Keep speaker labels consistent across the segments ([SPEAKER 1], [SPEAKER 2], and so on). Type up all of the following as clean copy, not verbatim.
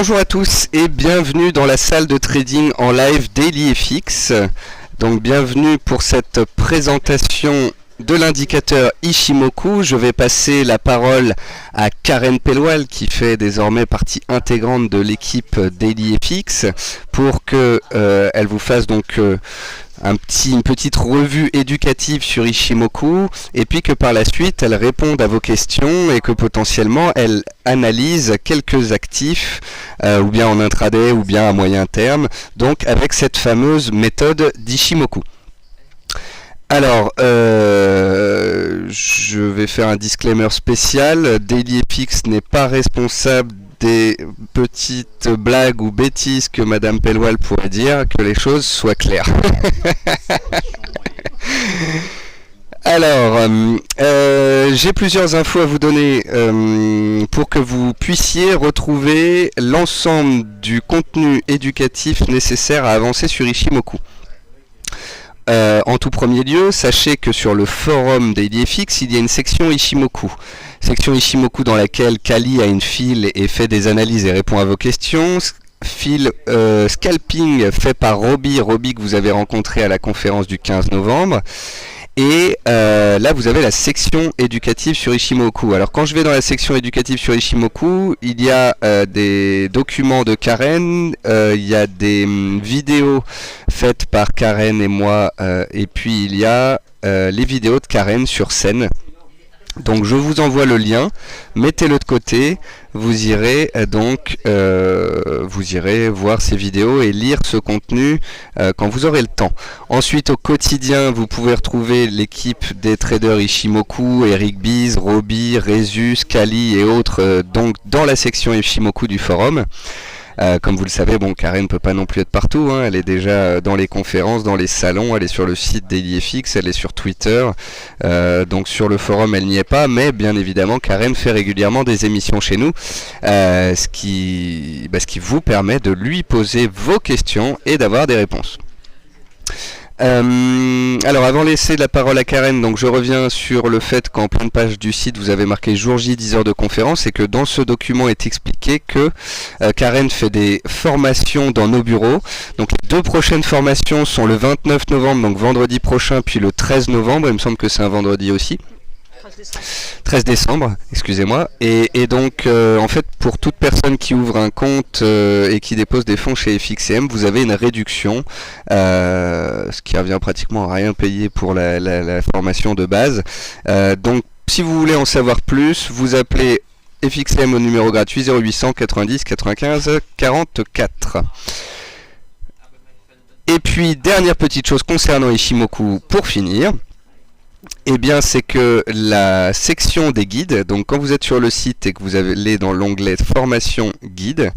[SPEAKER 1] Bonjour à tous et bienvenue dans la salle de trading en live DailyFX. Donc bienvenue pour cette présentation de l'indicateur Ichimoku. Je vais passer la parole à Karen Pelwal qui fait désormais partie intégrante de l'équipe DailyFX pour que elle vous fasse donc une petite revue éducative sur Ichimoku et puis que par la suite elle réponde à vos questions et que potentiellement elle analyse quelques actifs ou bien en intraday ou bien à moyen terme, donc avec cette fameuse méthode d'Ichimoku. Alors, je vais faire un disclaimer spécial. DailyFX n'est pas responsable des petites blagues ou bêtises que Madame Pelwal pourrait dire, que les choses soient claires. Alors, j'ai plusieurs infos à vous donner pour que vous puissiez retrouver l'ensemble du contenu éducatif nécessaire à avancer sur Ichimoku. En tout premier lieu, sachez que sur le forum DailyFX, il y a une section Ichimoku. Section Ichimoku dans laquelle Kali a une file et fait des analyses et répond à vos questions. File scalping fait par Roby que vous avez rencontré à la conférence du 15 novembre. Et là, vous avez la section éducative sur Ichimoku. Alors, quand je vais dans la section éducative sur Ichimoku, il y a des documents de Karen, il y a des vidéos faites par Karen et moi, et puis il y a les vidéos de Karen sur scène. Donc je vous envoie le lien, mettez-le de côté, vous irez voir ces vidéos et lire ce contenu quand vous aurez le temps. Ensuite au quotidien, vous pouvez retrouver l'équipe des traders Ichimoku, Eric Biz, Roby, Rezus, Kali et autres donc dans la section Ichimoku du forum. Comme vous le savez, bon, Karen ne peut pas non plus être partout, hein, elle est déjà dans les conférences, dans les salons, elle est sur le site DailyFX, elle est sur Twitter, donc sur le forum elle n'y est pas, mais bien évidemment Karen fait régulièrement des émissions chez nous, ce qui vous permet de lui poser vos questions et d'avoir des réponses. Alors avant de laisser la parole à Karen, donc je reviens sur le fait qu'en pleine page du site vous avez marqué jour J 10 heures de conférence et que dans ce document est expliqué que Karen fait des formations dans nos bureaux. Donc les deux prochaines formations sont le 29 novembre, donc vendredi prochain, puis le 13 novembre, il me semble que c'est un vendredi aussi. 13 décembre, excusez-moi. Et donc, en fait, pour toute personne qui ouvre un compte et qui dépose des fonds chez FXCM, vous avez une réduction, ce qui revient pratiquement à rien payer pour la formation de base. Donc, si vous voulez en savoir plus, vous appelez FXCM au numéro gratuit 0800 90 95 44. Et puis, dernière petite chose concernant Ichimoku pour finir. Eh bien, c'est que la section des guides, donc quand vous êtes sur le site et que vous allez dans l'onglet formation guide,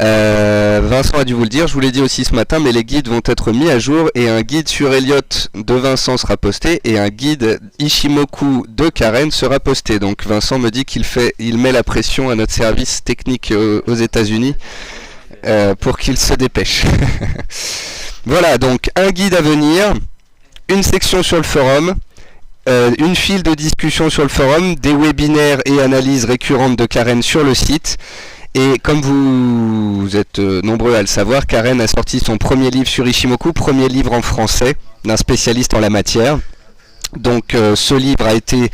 [SPEAKER 1] Vincent a dû vous le dire, je vous l'ai dit aussi ce matin, mais les guides vont être mis à jour et un guide sur Elliott de Vincent sera posté et un guide Ichimoku de Karen sera posté. Donc Vincent me dit qu'il met la pression à notre service technique aux États-Unis pour qu'il se dépêche. Voilà, donc un guide à venir, une section sur le forum, une file de discussion sur le forum, des webinaires et analyses récurrentes de Karen sur le site. Et comme vous êtes nombreux à le savoir, Karen a sorti son premier livre sur Ichimoku, premier livre en français d'un spécialiste en la matière. Donc ce livre a été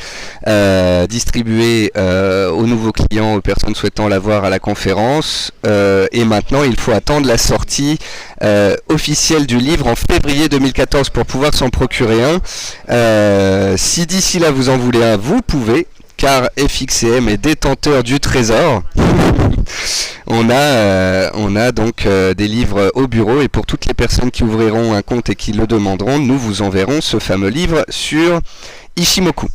[SPEAKER 1] distribué aux nouveaux clients, aux personnes souhaitant l'avoir à la conférence, et maintenant il faut attendre la sortie officielle du livre en février 2014 pour pouvoir s'en procurer un. Si d'ici là vous en voulez un, vous pouvez, car FXCM est détenteur du trésor. On a donc des livres au bureau et pour toutes les personnes qui ouvriront un compte et qui le demanderont, nous vous enverrons ce fameux livre sur Ichimoku.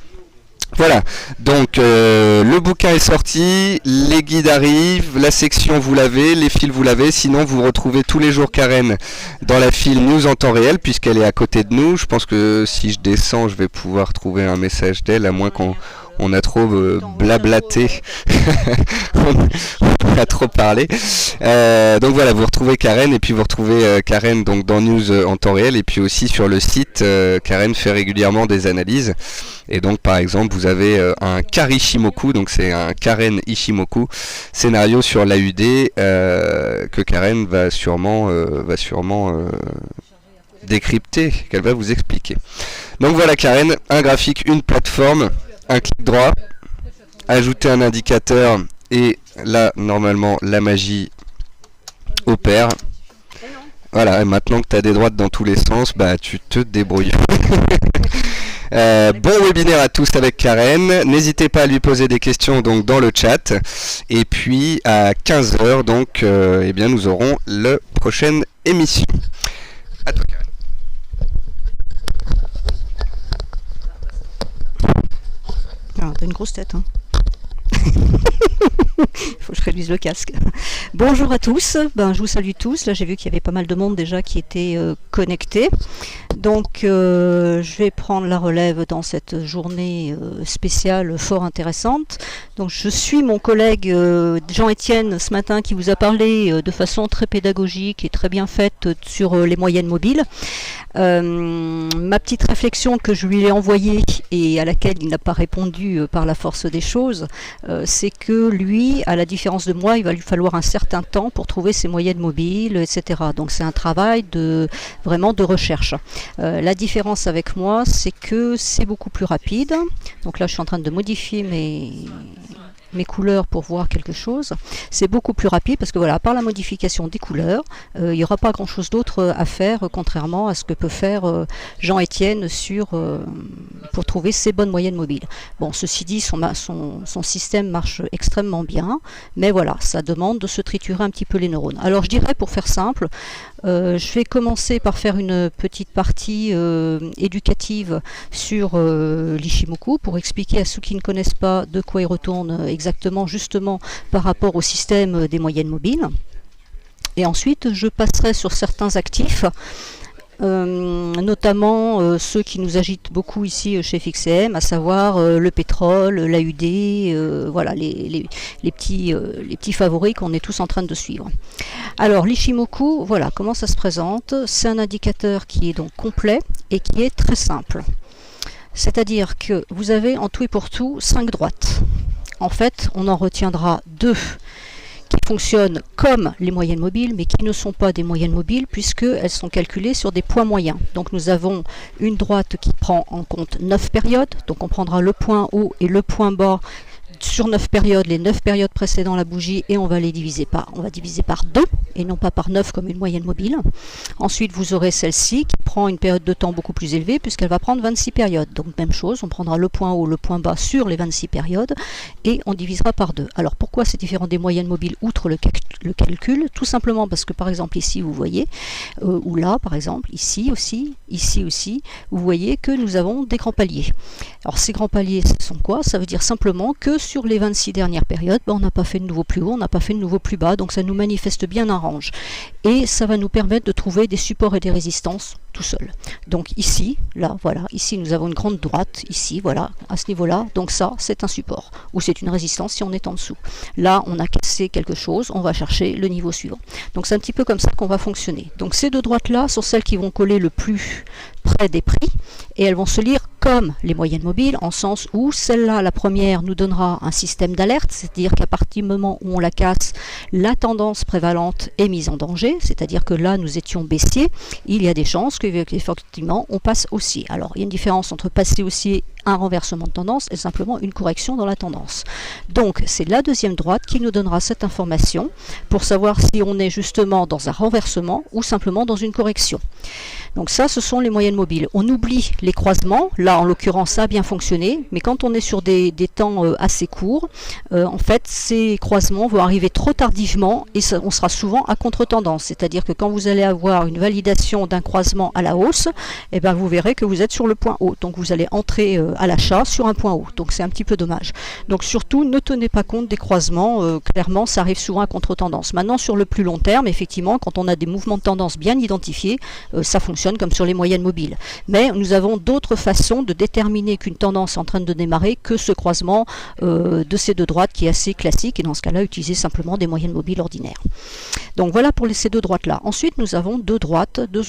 [SPEAKER 1] Voilà, donc le bouquin est sorti, les guides arrivent, la section vous l'avez, les fils vous l'avez, sinon vous retrouvez tous les jours Karen dans la file news en temps réel puisqu'elle est à côté de nous. Je pense que si je descends, je vais pouvoir trouver un message d'elle, à moins qu'on on a trop blablaté, on a trop parlé. Donc voilà, vous retrouvez Karen, et puis vous retrouvez Karen donc dans News en temps réel, et puis aussi sur le site, Karen fait régulièrement des analyses. Et donc par exemple vous avez un Kari Ishimoku, donc c'est un Karen Ishimoku scénario sur l'AUD que Karen va sûrement décrypter, qu'elle va vous expliquer. Donc voilà Karen, un graphique, une plateforme, un clic droit, ajouter un indicateur, et là normalement la magie opère. Voilà, et maintenant que tu as des droites dans tous les sens, bah tu te débrouilles. Bon webinaire à tous avec Karen. N'hésitez pas à lui poser des questions donc dans le chat. Et puis à 15 h donc eh bien nous aurons la prochaine émission. À toi Karen.
[SPEAKER 2] Ah, t'as une grosse tête, hein. Il faut que je réduise le casque. Bonjour à tous, je vous salue tous. Là j'ai vu qu'il y avait pas mal de monde déjà qui était connecté. Donc je vais prendre la relève dans cette journée spéciale fort intéressante. Donc je suis mon collègue Jean-Étienne ce matin qui vous a parlé de façon très pédagogique et très bien faite sur les moyennes mobiles. Ma petite réflexion que je lui ai envoyée et à laquelle il n'a pas répondu par la force des choses, c'est que lui, à la différence de moi, il va lui falloir un certain temps pour trouver ses moyennes mobiles, etc. Donc c'est un travail vraiment de recherche. La différence avec moi, c'est que c'est beaucoup plus rapide. Donc là, je suis en train de modifier mes couleurs pour voir quelque chose. C'est beaucoup plus rapide parce que voilà, à part la modification des couleurs, il n'y aura pas grand chose d'autre à faire, contrairement à ce que peut faire Jean-Étienne pour trouver ses bonnes moyennes mobiles. Bon, ceci dit, son système marche extrêmement bien, mais voilà, ça demande de se triturer un petit peu les neurones. Alors je dirais, pour faire simple, je vais commencer par faire une petite partie éducative sur l'Ishimoku pour expliquer à ceux qui ne connaissent pas de quoi il retourne exactement, justement par rapport au système des moyennes mobiles. Et ensuite, je passerai sur certains actifs, notamment ceux qui nous agitent beaucoup ici chez FXCM, à savoir le pétrole, l'AUD, voilà les petits favoris qu'on est tous en train de suivre. Alors l'Ishimoku, voilà comment ça se présente. C'est un indicateur qui est donc complet et qui est très simple. C'est-à-dire que vous avez en tout et pour tout 5 droites. En fait, on en retiendra 2 qui fonctionnent comme les moyennes mobiles, mais qui ne sont pas des moyennes mobiles puisqu'elles sont calculées sur des points moyens. Donc nous avons une droite qui prend en compte 9 périodes, donc on prendra le point haut et le point bas sur 9 périodes, les 9 périodes précédant la bougie, et on va diviser par 2 et non pas par 9 comme une moyenne mobile. Ensuite vous aurez celle-ci qui prend une période de temps beaucoup plus élevée puisqu'elle va prendre 26 périodes. Donc même chose, on prendra le point haut, le point bas sur les 26 périodes et on divisera par 2. Alors pourquoi c'est différent des moyennes mobiles outre le calcul? Tout simplement parce que par exemple ici vous voyez, ou là par exemple, ici aussi, vous voyez que nous avons des grands paliers. Alors ces grands paliers, ce sont quoi? Ça veut dire simplement que sur les 26 dernières périodes, on n'a pas fait de nouveau plus haut, on n'a pas fait de nouveau plus bas, donc ça nous manifeste bien un range. Et ça va nous permettre de trouver des supports et des résistances tout seul. Donc ici, là, voilà, ici nous avons une grande droite, ici, voilà, à ce niveau-là, donc ça, c'est un support, ou c'est une résistance si on est en dessous. Là, on a cassé quelque chose, on va chercher le niveau suivant. Donc c'est un petit peu comme ça qu'on va fonctionner. Donc ces 2 droites-là sont celles qui vont coller le plus près des prix, et elles vont se lire comme les moyennes mobiles, en sens où celle-là, la première, nous donnera un système d'alerte, c'est-à-dire qu'à partir du moment où on la casse, la tendance prévalente est mise en danger, c'est-à-dire que là, nous étions baissiers, il y a des chances qu'effectivement, on passe haussier. Alors, il y a une différence entre passer haussier, un renversement de tendance, et simplement une correction dans la tendance. Donc, c'est la deuxième droite qui nous donnera cette information pour savoir si on est justement dans un renversement ou simplement dans une correction. Donc ça, ce sont les moyennes mobiles. On oublie les croisements. Là, en l'occurrence, ça a bien fonctionné. Mais quand on est sur des temps assez courts, en fait, ces croisements vont arriver trop tardivement et on sera souvent à contre-tendance. C'est-à-dire que quand vous allez avoir une validation d'un croisement à la hausse, eh ben, vous verrez que vous êtes sur le point haut. Donc vous allez entrer à l'achat sur un point haut. Donc c'est un petit peu dommage. Donc surtout, ne tenez pas compte des croisements. Clairement, ça arrive souvent à contre-tendance. Maintenant, sur le plus long terme, effectivement, quand on a des mouvements de tendance bien identifiés, ça fonctionne fonctionne comme sur les moyennes mobiles. Mais nous avons d'autres façons de déterminer qu'une tendance est en train de démarrer que ce croisement de ces deux droites qui est assez classique, et dans ce cas-là, utiliser simplement des moyennes mobiles ordinaires. Donc voilà pour ces deux droites-là. Ensuite, nous avons deux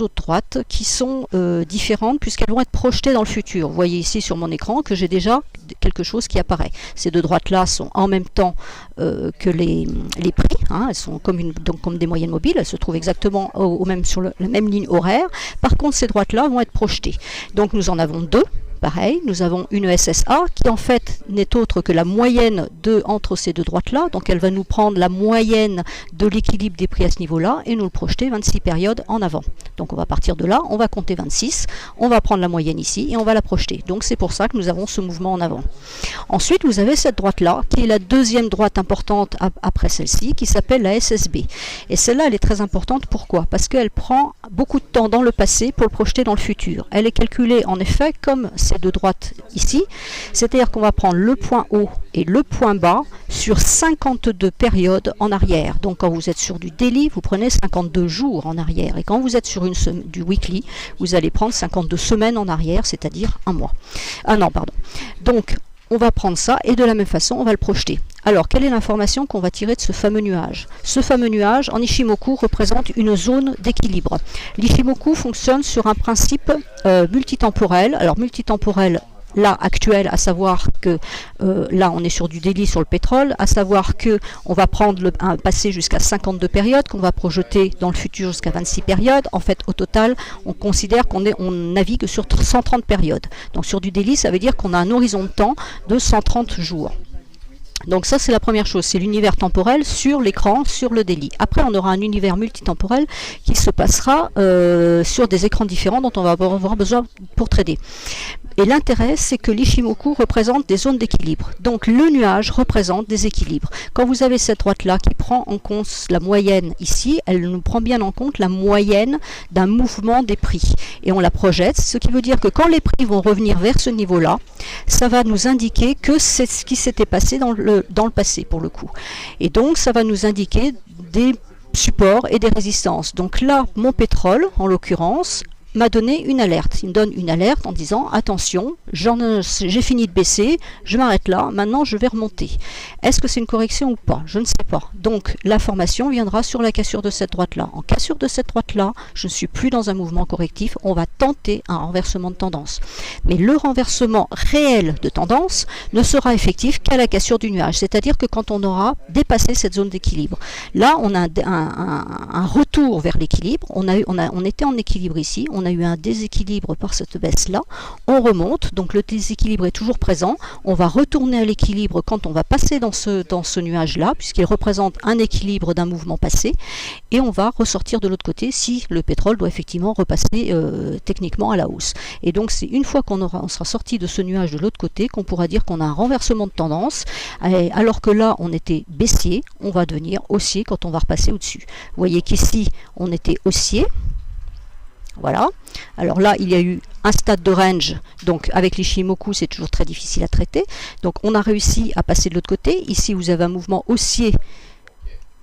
[SPEAKER 2] autres droites qui sont différentes puisqu'elles vont être projetées dans le futur. Vous voyez ici sur mon écran que j'ai déjà quelque chose qui apparaît. Ces deux droites-là sont en même temps que les prix. Elles sont comme des moyennes mobiles. Elles se trouvent exactement sur la même ligne horaire. Par contre, ces droites-là vont être projetées. Donc nous en avons deux. Pareil, nous avons une SSA qui en fait n'est autre que la moyenne entre ces deux droites-là. Donc elle va nous prendre la moyenne de l'équilibre des prix à ce niveau-là et nous le projeter 26 périodes en avant. Donc on va partir de là, on va compter 26, on va prendre la moyenne ici et on va la projeter. Donc c'est pour ça que nous avons ce mouvement en avant. Ensuite, vous avez cette droite-là qui est la deuxième droite importante après celle-ci qui s'appelle la SSB. Et celle-là, elle est très importante. Pourquoi? Parce qu'elle prend beaucoup de temps dans le passé pour le projeter dans le futur. Elle est calculée en effet comme ces deux droites ici, c'est-à-dire qu'on va prendre le point haut et le point bas sur 52 périodes en arrière. Donc quand vous êtes sur du daily, vous prenez 52 jours en arrière, et quand vous êtes sur du weekly, vous allez prendre 52 semaines en arrière, c'est-à-dire un an, pardon. Donc on va prendre ça et de la même façon on va le projeter. Alors, quelle est l'information qu'on va tirer de ce fameux nuage? Ce fameux nuage, en Ishimoku, représente une zone d'équilibre. L'Ishimoku fonctionne sur un principe multitemporel. Alors, multitemporel, là, actuel, à savoir que là, on est sur du daily sur le pétrole, à savoir que on va prendre un passé jusqu'à 52 périodes, qu'on va projeter dans le futur jusqu'à 26 périodes. En fait, au total, on considère qu'on navigue sur 130 périodes. Donc, sur du daily, ça veut dire qu'on a un horizon de temps de 130 jours. Donc ça, c'est la première chose, c'est l'univers temporel sur l'écran, sur le daily. Après, on aura un univers multitemporel qui se passera sur des écrans différents dont on va avoir besoin pour trader. Et l'intérêt, c'est que l'Ishimoku représente des zones d'équilibre. Donc le nuage représente des équilibres. Quand vous avez cette droite-là qui prend en compte la moyenne ici, elle nous prend bien en compte la moyenne d'un mouvement des prix. Et on la projette, ce qui veut dire que quand les prix vont revenir vers ce niveau-là, ça va nous indiquer que c'est ce qui s'était passé dans le passé pour le coup. Et donc ça va nous indiquer des supports et des résistances. Donc là, mon pétrole, en l'occurrence, m'a donné une alerte. Il me donne une alerte en disant attention, j'ai fini de baisser, je m'arrête là, maintenant je vais remonter. Est-ce que c'est une correction ou pas? Je ne sais pas. Donc l'information viendra sur la cassure de cette droite-là. En cassure de cette droite-là, je ne suis plus dans un mouvement correctif, on va tenter un renversement de tendance. Mais le renversement réel de tendance ne sera effectif qu'à la cassure du nuage, c'est-à-dire que quand on aura dépassé cette zone d'équilibre. Là, on a un retour vers l'équilibre, on était en équilibre ici, on a eu un déséquilibre par cette baisse-là, on remonte, donc le déséquilibre est toujours présent, on va retourner à l'équilibre quand on va passer dans ce nuage-là, puisqu'il représente un équilibre d'un mouvement passé, et on va ressortir de l'autre côté si le pétrole doit effectivement repasser techniquement à la hausse. Et donc c'est une fois qu'on sera sorti de ce nuage de l'autre côté qu'on pourra dire qu'on a un renversement de tendance, alors que là on était baissier, on va devenir haussier quand on va repasser au-dessus. Vous voyez qu'ici on était haussier. Voilà. Alors là, il y a eu un stade de range. Donc avec l'Ishimoku, c'est toujours très difficile à traiter. Donc on a réussi à passer de l'autre côté. Ici, vous avez un mouvement haussier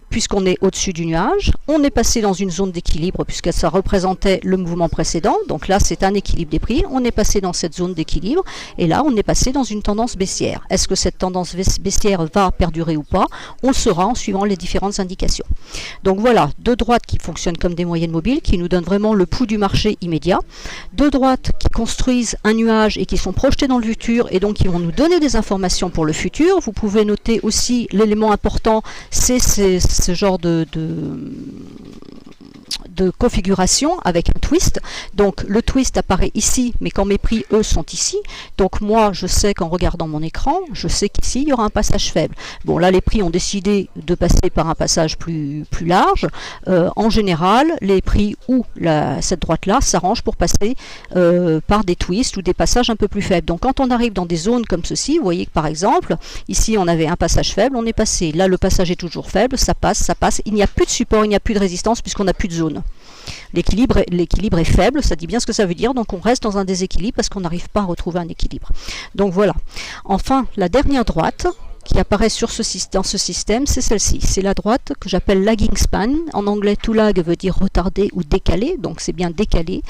[SPEAKER 2] puisqu'on est au-dessus du nuage. On est passé dans une zone d'équilibre puisque ça représentait le mouvement précédent. Donc là, c'est un équilibre des prix. On est passé dans cette zone d'équilibre et là, on est passé dans une tendance baissière. Est-ce que cette tendance baissière va perdurer ou pas? On le saura en suivant les différentes indications. Donc voilà, deux droites qui fonctionnent comme des moyennes mobiles, qui nous donnent vraiment le pouls du marché immédiat. Deux droites qui construisent un nuage et qui sont projetées dans le futur et donc qui vont nous donner des informations pour le futur. Vous pouvez noter aussi l'élément important, c'est ce genre de configuration avec un twist. Donc le twist apparaît ici, mais quand mes prix eux sont ici, donc moi je sais qu'en regardant mon écran, je sais qu'ici il y aura un passage faible. Bon là les prix ont décidé de passer par un passage plus large. En général les prix ou cette droite là s'arrangent pour passer par des twists ou des passages un peu plus faibles. Donc quand on arrive dans des zones comme ceci, vous voyez que par exemple ici on avait un passage faible, on est passé, là le passage est toujours faible, ça passe, il n'y a plus de support, il n'y a plus de résistance puisqu'on n'a plus de zone. L'équilibre est faible, ça dit bien ce que ça veut dire, donc on reste dans un déséquilibre parce qu'on n'arrive pas à retrouver un équilibre. Donc voilà. Enfin, la dernière droite qui apparaît dans ce système, c'est celle-ci. C'est la droite que j'appelle lagging span. En anglais, to lag veut dire retardé ou décalé, donc c'est bien décalé,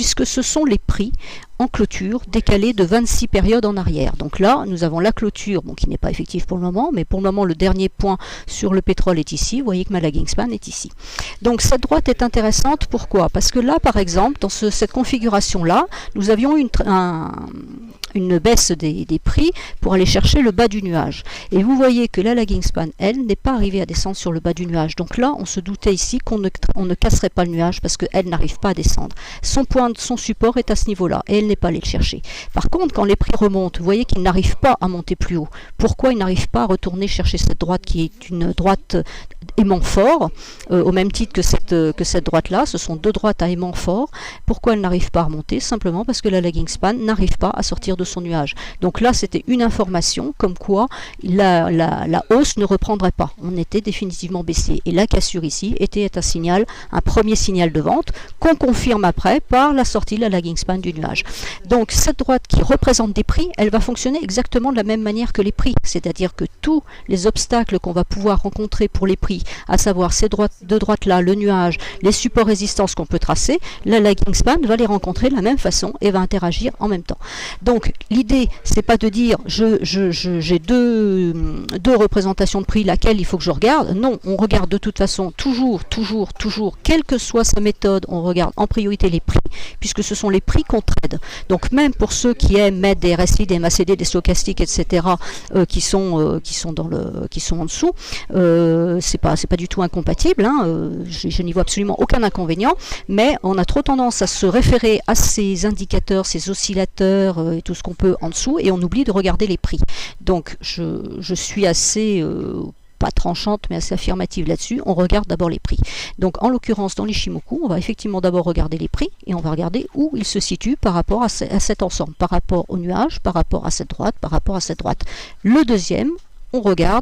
[SPEAKER 2] puisque ce sont les prix en clôture décalés de 26 périodes en arrière. Donc là, nous avons la clôture, bon, qui n'est pas effective pour le moment, mais pour le moment, le dernier point sur le pétrole est ici. Vous voyez que ma lagging span est ici. Donc cette droite est intéressante. Pourquoi? Parce que là, par exemple, dans cette configuration-là, nous avions une baisse des prix pour aller chercher le bas du nuage. Et vous voyez que la lagging span, elle, n'est pas arrivée à descendre sur le bas du nuage. Donc là, on se doutait ici qu'on ne casserait pas le nuage parce qu'elle n'arrive pas à descendre. Son support est à ce niveau-là et elle n'est pas allée le chercher. Par contre, quand les prix remontent, vous voyez qu'ils n'arrivent pas à monter plus haut. Pourquoi ils n'arrivent pas à retourner chercher cette droite qui est une droite aimant fort, au même titre que cette droite-là? Ce sont deux droites à aimant fort. Pourquoi elle n'arrive pas à remonter? Simplement parce que la lagging span n'arrive pas à sortir de son nuage. Donc là, c'était une information comme quoi la hausse ne reprendrait pas. On était définitivement baissé. Et la cassure ici était un signal, un premier signal de vente qu'on confirme après par la sortie de la lagging span du nuage. Donc cette droite qui représente des prix, elle va fonctionner exactement de la même manière que les prix. C'est-à-dire que tous les obstacles qu'on va pouvoir rencontrer pour les prix, à savoir ces deux droites-là, le nuage, les supports résistances qu'on peut tracer, la lagging span va les rencontrer de la même façon et va interagir en même temps. Donc l'idée, c'est pas de dire j'ai deux représentations de prix, laquelle il faut que je regarde. Non, on regarde de toute façon toujours, quelle que soit sa méthode, on regarde en priorité les prix, puisque ce sont les prix qu'on trade. Donc même pour ceux qui aiment mettre des RSI, des MACD, des stochastiques, etc., qui sont en dessous, c'est pas du tout incompatible, hein, je n'y vois absolument aucun inconvénient, mais on a trop tendance à se référer à ces indicateurs, ces oscillateurs et tout ce qu'on peut en dessous, et on oublie de regarder les prix. Donc je suis assez pas tranchante mais assez affirmative là-dessus. On regarde d'abord les prix. Donc en l'occurrence dans l'Ishimoku, on va effectivement d'abord regarder les prix et on va regarder où ils se situent par rapport à cet ensemble, par rapport au nuage, par rapport à cette droite, par rapport à cette droite. Le deuxième regard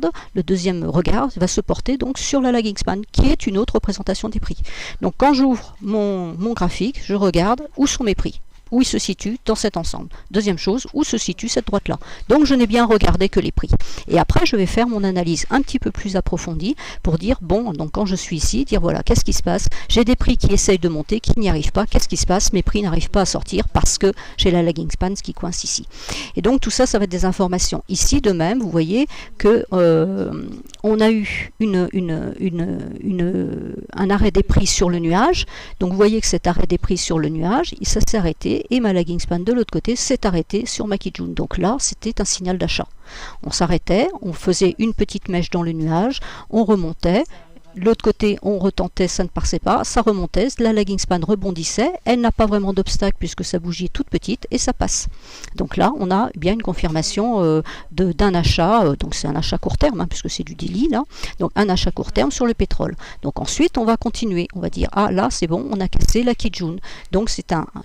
[SPEAKER 2] va se porter donc sur la lagging span, qui est une autre représentation des prix. Donc quand j'ouvre mon graphique, je regarde où sont mes prix, où ils se situent dans cet ensemble. Deuxième chose, où se situe cette droite-là. Donc je n'ai bien regardé que les prix. Et après, je vais faire mon analyse un petit peu plus approfondie pour dire, bon, donc quand je suis ici, dire voilà, qu'est-ce qui se passe? J'ai des prix qui essayent de monter, qui n'y arrivent pas. Qu'est-ce qui se passe? Mes prix n'arrivent pas à sortir parce que j'ai la lagging span qui coince ici. Et donc tout ça, ça va être des informations. Ici, de même, vous voyez que on a eu un arrêt des prix sur le nuage. Donc vous voyez que cet arrêt des prix sur le nuage, ça s'est arrêté. Et ma lagging span de l'autre côté s'est arrêtée sur ma Kijun. Donc là, c'était un signal d'achat. On s'arrêtait, on faisait une petite mèche dans le nuage, on remontait. L'autre côté, on retentait, ça ne passait pas, ça remontait, la lagging span rebondissait, elle n'a pas vraiment d'obstacle puisque sa bougie est toute petite et ça passe. Donc là, on a bien une confirmation d'un achat, donc c'est un achat court terme, hein, puisque c'est du daily là, donc un achat court terme sur le pétrole. Donc ensuite, on va continuer, on va dire, ah là c'est bon, on a cassé la Kijun. Donc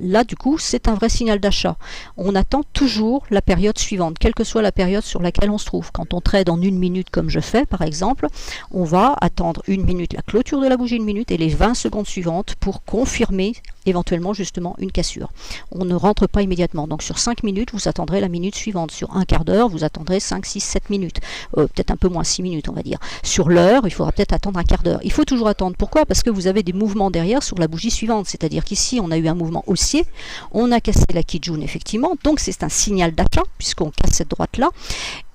[SPEAKER 2] là du coup, c'est un vrai signal d'achat. On attend toujours la période suivante, quelle que soit la période sur laquelle on se trouve. Quand on trade en 1 minute comme je fais par exemple, on va attendre 1 minute, la clôture de la bougie 1 minute et les 20 secondes suivantes pour confirmer éventuellement justement une cassure. On ne rentre pas immédiatement. Donc sur 5 minutes, vous attendrez la minute suivante. Sur un quart d'heure, vous attendrez 5, 6, 7 minutes. Peut-être un peu moins 6 minutes, on va dire. Sur l'heure, il faudra peut-être attendre un quart d'heure. Il faut toujours attendre. Pourquoi? Parce que vous avez des mouvements derrière sur la bougie suivante. C'est-à-dire qu'ici, on a eu un mouvement haussier. On a cassé la Kijun, effectivement. Donc c'est un signal d'achat, puisqu'on casse cette droite-là.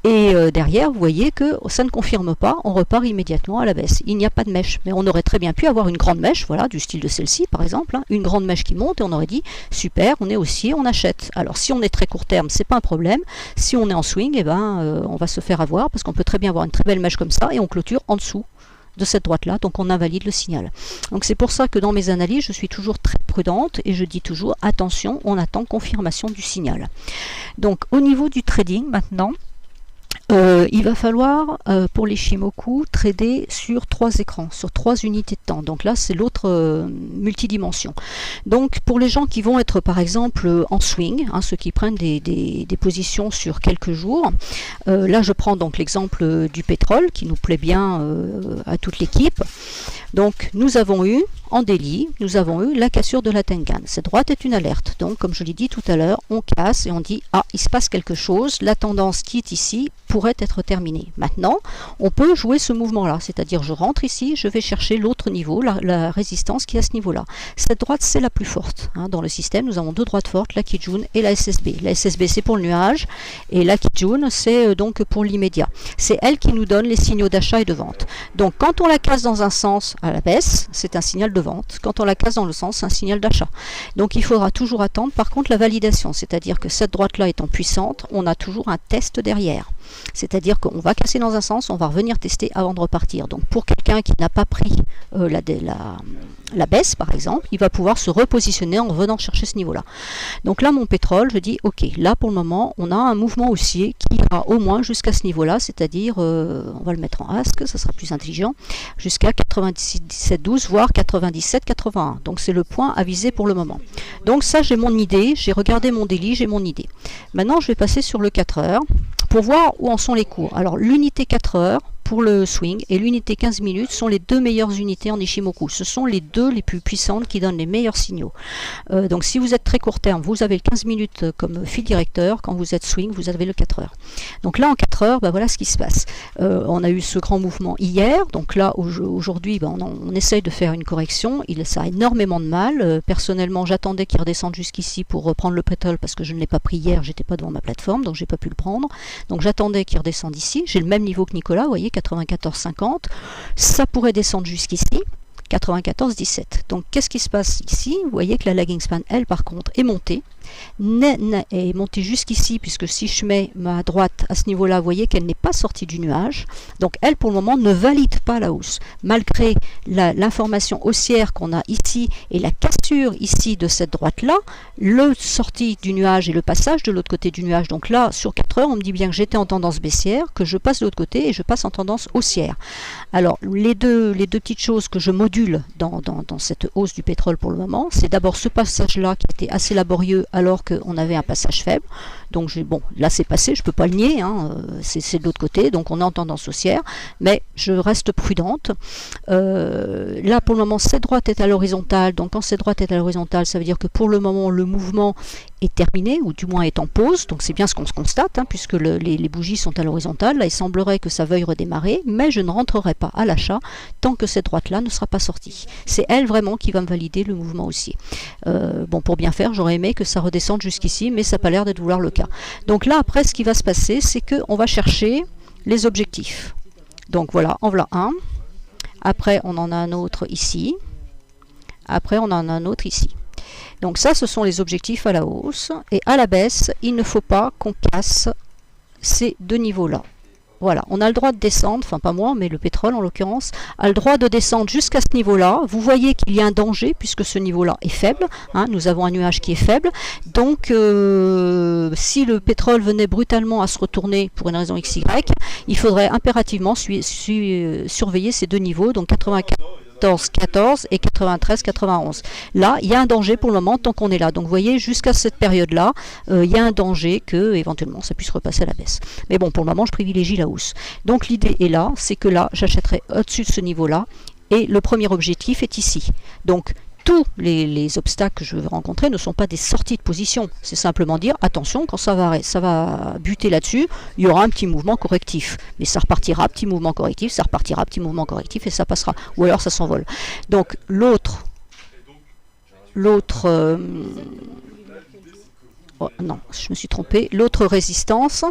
[SPEAKER 2] Et derrière, vous voyez que ça ne confirme pas, on repart immédiatement à la baisse. Il n'y a pas de mèche, mais on aurait très bien pu avoir une grande mèche, voilà, du style de celle-ci par exemple, hein, une grande mèche qui monte et on aurait dit, super, on est haussier, on achète. Alors si on est très court terme, c'est pas un problème. Si on est en swing, eh ben, on va se faire avoir, parce qu'on peut très bien avoir une très belle mèche comme ça et on clôture en dessous de cette droite-là, donc on invalide le signal. Donc c'est pour ça que dans mes analyses, je suis toujours très prudente et je dis toujours, attention, on attend confirmation du signal. Donc au niveau du trading maintenant, il va falloir, pour les Shimoku, trader sur 3 écrans, sur 3 unités de temps. Donc là, c'est l'autre multidimension. Donc pour les gens qui vont être, par exemple, en swing, hein, ceux qui prennent des positions sur quelques jours, là je prends donc l'exemple du pétrole, qui nous plaît bien à toute l'équipe. Donc nous avons eu, en délit, nous avons eu la cassure de la Tenkan. Cette droite est une alerte. Donc, comme je l'ai dit tout à l'heure, on casse et on dit « Ah, il se passe quelque chose, la tendance qui est ici pourrait être terminée. » Maintenant, on peut jouer ce mouvement-là, c'est-à-dire je rentre ici, je vais chercher l'autre niveau, la résistance qui est à ce niveau-là. Cette droite, c'est la plus forte. Dans le système, nous avons deux droites fortes, la Kijun et la SSB. La SSB, c'est pour le nuage, et la Kijun, c'est donc pour l'immédiat. C'est elle qui nous donne les signaux d'achat et de vente. Donc, quand on la casse dans un sens à la baisse, c'est un signal de vente. Quand on la casse dans le sens, c'est un signal d'achat. Donc, il faudra toujours attendre, par contre, la validation, c'est-à-dire que cette droite-là étant puissante, on a toujours un test derrière. C'est-à-dire qu'on va casser dans un sens, on va revenir tester avant de repartir. Donc pour quelqu'un qui n'a pas pris la baisse, par exemple, il va pouvoir se repositionner en revenant chercher ce niveau-là. Donc là, mon pétrole, je dis, ok, là pour le moment, on a un mouvement haussier qui ira au moins jusqu'à ce niveau-là, c'est-à-dire, on va le mettre en ASC, ça sera plus intelligent, jusqu'à 97,12, voire 97,81. Donc c'est le point à viser pour le moment. Donc ça, j'ai mon idée, j'ai regardé mon délit, j'ai mon idée. Maintenant, je vais passer sur le 4 heures pour voir où en sont les cours. Alors l'unité 4 heures pour le swing et l'unité 15 minutes sont les deux meilleures unités en Ishimoku. Ce sont les deux les plus puissantes qui donnent les meilleurs signaux. Donc si vous êtes très court terme, vous avez le 15 minutes comme fil directeur. Quand vous êtes swing, vous avez le 4 heures. Donc là en 4 heures, voilà ce qui se passe. On a eu ce grand mouvement hier. Donc là aujourd'hui, on essaye de faire une correction. Ça a énormément de mal. Personnellement, j'attendais qu'il redescende jusqu'ici pour reprendre le pétrole parce que je ne l'ai pas pris hier. J'étais pas devant ma plateforme, donc j'ai pas pu le prendre. Donc j'attendais qu'il redescende ici. J'ai le même niveau que Nicolas, vous voyez, 94,50. Ça pourrait descendre jusqu'ici, 94,17. Donc qu'est-ce qui se passe ici? Vous voyez que la lagging span, elle, par contre, est montée. Est montée jusqu'ici, puisque si je mets ma droite à ce niveau-là, vous voyez qu'elle n'est pas sortie du nuage. Donc elle, pour le moment, ne valide pas la hausse. Malgré l'information haussière qu'on a ici et la cassure ici de cette droite-là, le sortie du nuage et le passage de l'autre côté du nuage. Donc là, sur 4 heures, on me dit bien que j'étais en tendance baissière, que je passe de l'autre côté et je passe en tendance haussière. Alors, les deux petites choses que je module dans cette hausse du pétrole pour le moment, c'est d'abord ce passage-là qui était assez laborieux alors qu'on avait un passage faible. Donc bon, là c'est passé, je ne peux pas le nier, c'est de l'autre côté, donc on est en tendance haussière, mais je reste prudente. Là pour le moment, cette droite est à l'horizontale, donc quand cette droite est à l'horizontale, ça veut dire que pour le moment, le mouvement est terminé, ou du moins est en pause, donc c'est bien ce qu'on se constate, puisque les bougies sont à l'horizontale. Là il semblerait que ça veuille redémarrer, mais je ne rentrerai pas à l'achat tant que cette droite-là ne sera pas sortie. C'est elle vraiment qui va me valider le mouvement haussier. Bon, pour bien faire, j'aurais aimé que ça redescende jusqu'ici, mais ça n'a pas l'air d'être vouloir le cas. Donc là, après, ce qui va se passer, c'est qu'on va chercher les objectifs. Donc voilà, en voilà un. Après, on en a un autre ici. Après, on en a un autre ici. Donc ça, ce sont les objectifs à la hausse. Et à la baisse, il ne faut pas qu'on casse ces deux niveaux-là. Voilà, on a le droit de descendre, enfin pas moi, mais le pétrole en l'occurrence, a le droit de descendre jusqu'à ce niveau-là. Vous voyez qu'il y a un danger puisque ce niveau-là est faible. Nous avons un nuage qui est faible. Donc, si le pétrole venait brutalement à se retourner pour une raison XY, il faudrait impérativement surveiller ces deux niveaux, donc 94,14 et 93,91. Là, il y a un danger pour le moment tant qu'on est là. Donc vous voyez, jusqu'à cette période-là, il y a un danger que éventuellement ça puisse repasser à la baisse. Mais bon, pour le moment, je privilégie la hausse. Donc l'idée est là, c'est que là, j'achèterai au-dessus de ce niveau-là et le premier objectif est ici. Donc tous les obstacles que je vais rencontrer ne sont pas des sorties de position. C'est simplement dire, attention, quand ça va buter là-dessus, il y aura un petit mouvement correctif. Mais ça repartira, petit mouvement correctif, ça repartira, petit mouvement correctif, et ça passera. Ou alors ça s'envole. Donc l'autre... Oh, non, je me suis trompée. L'autre résistance,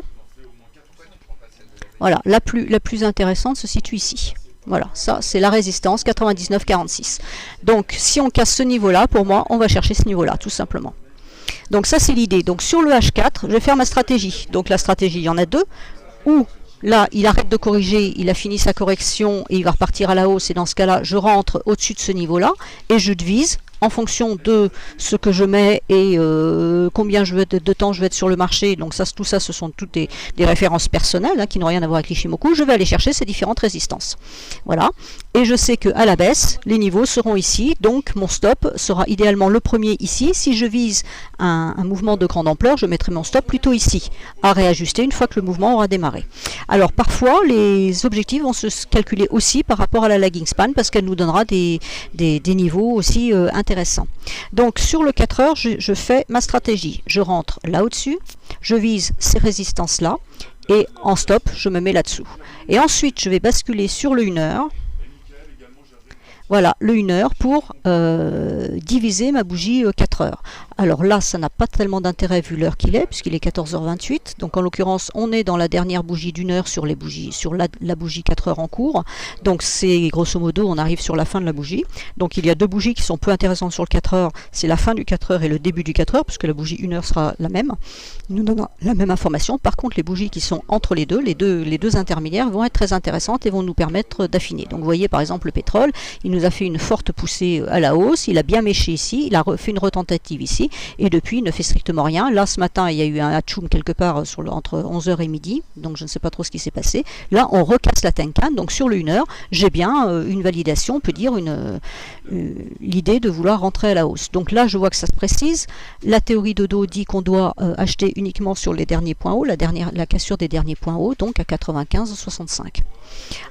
[SPEAKER 2] voilà, la plus intéressante se situe ici. Voilà, ça c'est la résistance 99,46. Donc si on casse ce niveau-là, pour moi, on va chercher ce niveau-là, tout simplement. Donc ça c'est l'idée. Donc sur le H4, je vais faire ma stratégie. Donc la stratégie, il y en a deux. Ou là, il arrête de corriger, il a fini sa correction et il va repartir à la hausse. Et dans ce cas-là, je rentre au-dessus de ce niveau-là et je devise en fonction de ce que je mets et combien de temps je vais être sur le marché. Donc ça, tout ça, ce sont toutes des références personnelles qui n'ont rien à voir avec l'Ishimoku. Je vais aller chercher ces différentes résistances. Voilà. Et je sais qu'à la baisse, les niveaux seront ici, donc mon stop sera idéalement le premier ici. Si je vise un mouvement de grande ampleur, je mettrai mon stop plutôt ici, à réajuster une fois que le mouvement aura démarré. Alors parfois, les objectifs vont se calculer aussi par rapport à la lagging span, parce qu'elle nous donnera des niveaux aussi intéressants. Donc sur le 4 heures, je fais ma stratégie. Je rentre là au-dessus, je vise ces résistances-là, et en stop, je me mets là-dessous. Et ensuite, je vais basculer sur le 1 heure. Voilà, le 1 heure pour diviser ma bougie 4 heures. Alors là, ça n'a pas tellement d'intérêt vu l'heure qu'il est, puisqu'il est 14h28. Donc en l'occurrence, on est dans la dernière bougie d'1 heure sur, la bougie 4 heures en cours. Donc c'est grosso modo, on arrive sur la fin de la bougie. Donc il y a deux bougies qui sont peu intéressantes sur le 4 heures. C'est la fin du 4 heures et le début du 4 heures, puisque la bougie 1 heure sera la même. Il nous donne la même information. Par contre, les bougies qui sont entre les deux intermédiaires vont être très intéressantes et vont nous permettre d'affiner. Donc vous voyez par exemple le pétrole, il nous a fait une forte poussée à la hausse, il a bien méché ici, il a fait une retentative ici, et depuis il ne fait strictement rien. Là ce matin il y a eu un hatchoum quelque part entre 11h et midi, donc je ne sais pas trop ce qui s'est passé. Là on recasse la Tenkan, donc sur le 1 heure j'ai bien une validation, on peut dire l'idée de vouloir rentrer à la hausse. Donc là je vois que ça se précise, la théorie de Dodo dit qu'on doit acheter uniquement sur les derniers points hauts, la cassure des derniers points hauts, donc à 95,65.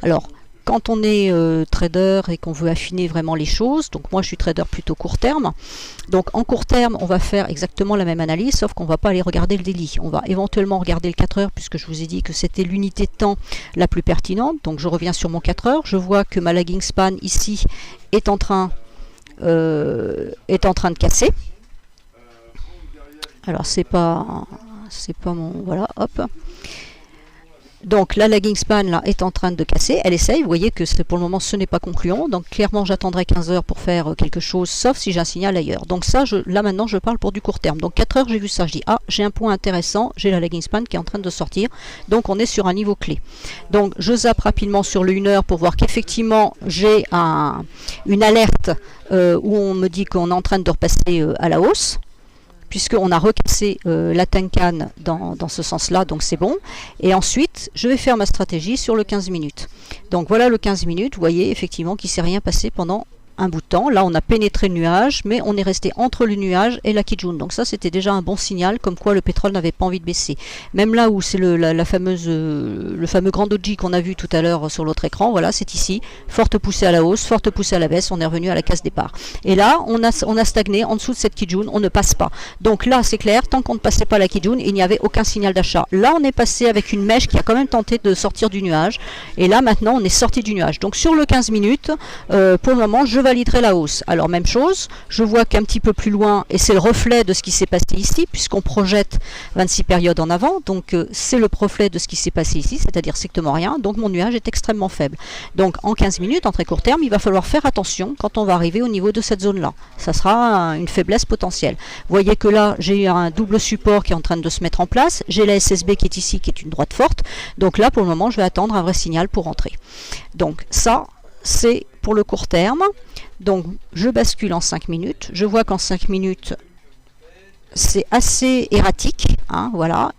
[SPEAKER 2] Alors quand on est trader et qu'on veut affiner vraiment les choses, donc moi je suis trader plutôt court terme, donc en court terme on va faire exactement la même analyse, sauf qu'on ne va pas aller regarder le daily. On va éventuellement regarder le 4 heures, puisque je vous ai dit que c'était l'unité de temps la plus pertinente. Donc je reviens sur mon 4 heures, je vois que ma lagging span ici est en train de casser. Alors c'est pas mon... Voilà, hop. Donc la lagging span là est en train de casser, elle essaye, vous voyez que pour le moment ce n'est pas concluant, donc clairement j'attendrai 15 heures pour faire quelque chose, sauf si j'ai un signal ailleurs. Donc ça, là maintenant je parle pour du court terme. Donc 4 heures j'ai vu ça, je dis ah j'ai un point intéressant, j'ai la lagging span qui est en train de sortir, donc on est sur un niveau clé. Donc je zappe rapidement sur le 1 heure pour voir qu'effectivement j'ai une alerte où on me dit qu'on est en train de repasser à la hausse, puisqu'on a recassé la Tenkan dans ce sens-là, donc c'est bon. Et ensuite, je vais faire ma stratégie sur le 15 minutes. Donc voilà le 15 minutes, vous voyez effectivement qu'il ne s'est rien passé pendant un bout de temps. Là, on a pénétré le nuage, mais on est resté entre le nuage et la Kijun. Donc ça, c'était déjà un bon signal, comme quoi le pétrole n'avait pas envie de baisser. Même là où c'est le fameux grand doji qu'on a vu tout à l'heure sur l'autre écran, voilà, c'est ici. Forte poussée à la hausse, forte poussée à la baisse, on est revenu à la case départ. Et là, on a stagné en dessous de cette Kijun, on ne passe pas. Donc là, c'est clair, tant qu'on ne passait pas la Kijun, il n'y avait aucun signal d'achat. Là, on est passé avec une mèche qui a quand même tenté de sortir du nuage. Et là, maintenant, on est sorti du nuage. Donc sur le 15 minutes, pour le moment, je validerai la hausse. Alors même chose, je vois qu'un petit peu plus loin, et c'est le reflet de ce qui s'est passé ici, puisqu'on projette 26 périodes en avant, donc c'est le reflet de ce qui s'est passé ici, c'est-à-dire strictement rien, donc mon nuage est extrêmement faible. Donc en 15 minutes, en très court terme, il va falloir faire attention quand on va arriver au niveau de cette zone-là. Ça sera une faiblesse potentielle. Vous voyez que là, j'ai un double support qui est en train de se mettre en place, j'ai la SSB qui est ici, qui est une droite forte, donc là pour le moment, je vais attendre un vrai signal pour rentrer. Donc ça, c'est pour le court terme. Donc je bascule en 5 minutes, je vois qu'en 5 minutes c'est assez erratique, hein, voilà,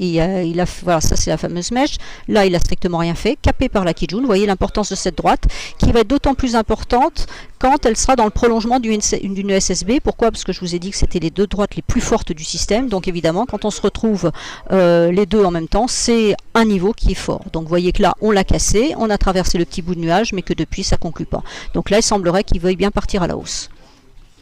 [SPEAKER 2] voilà, ça c'est la fameuse mèche, là il a strictement rien fait, capé par la Kijun. Vous voyez l'importance de cette droite, qui va être d'autant plus importante quand elle sera dans le prolongement d'une SSB. Pourquoi? Parce que je vous ai dit que c'était les deux droites les plus fortes du système, donc évidemment quand on se retrouve les deux en même temps, c'est un niveau qui est fort. Donc vous voyez que là on l'a cassé, on a traversé le petit bout de nuage, mais que depuis ça ne conclut pas. Donc là il semblerait qu'il veuille bien partir à la hausse.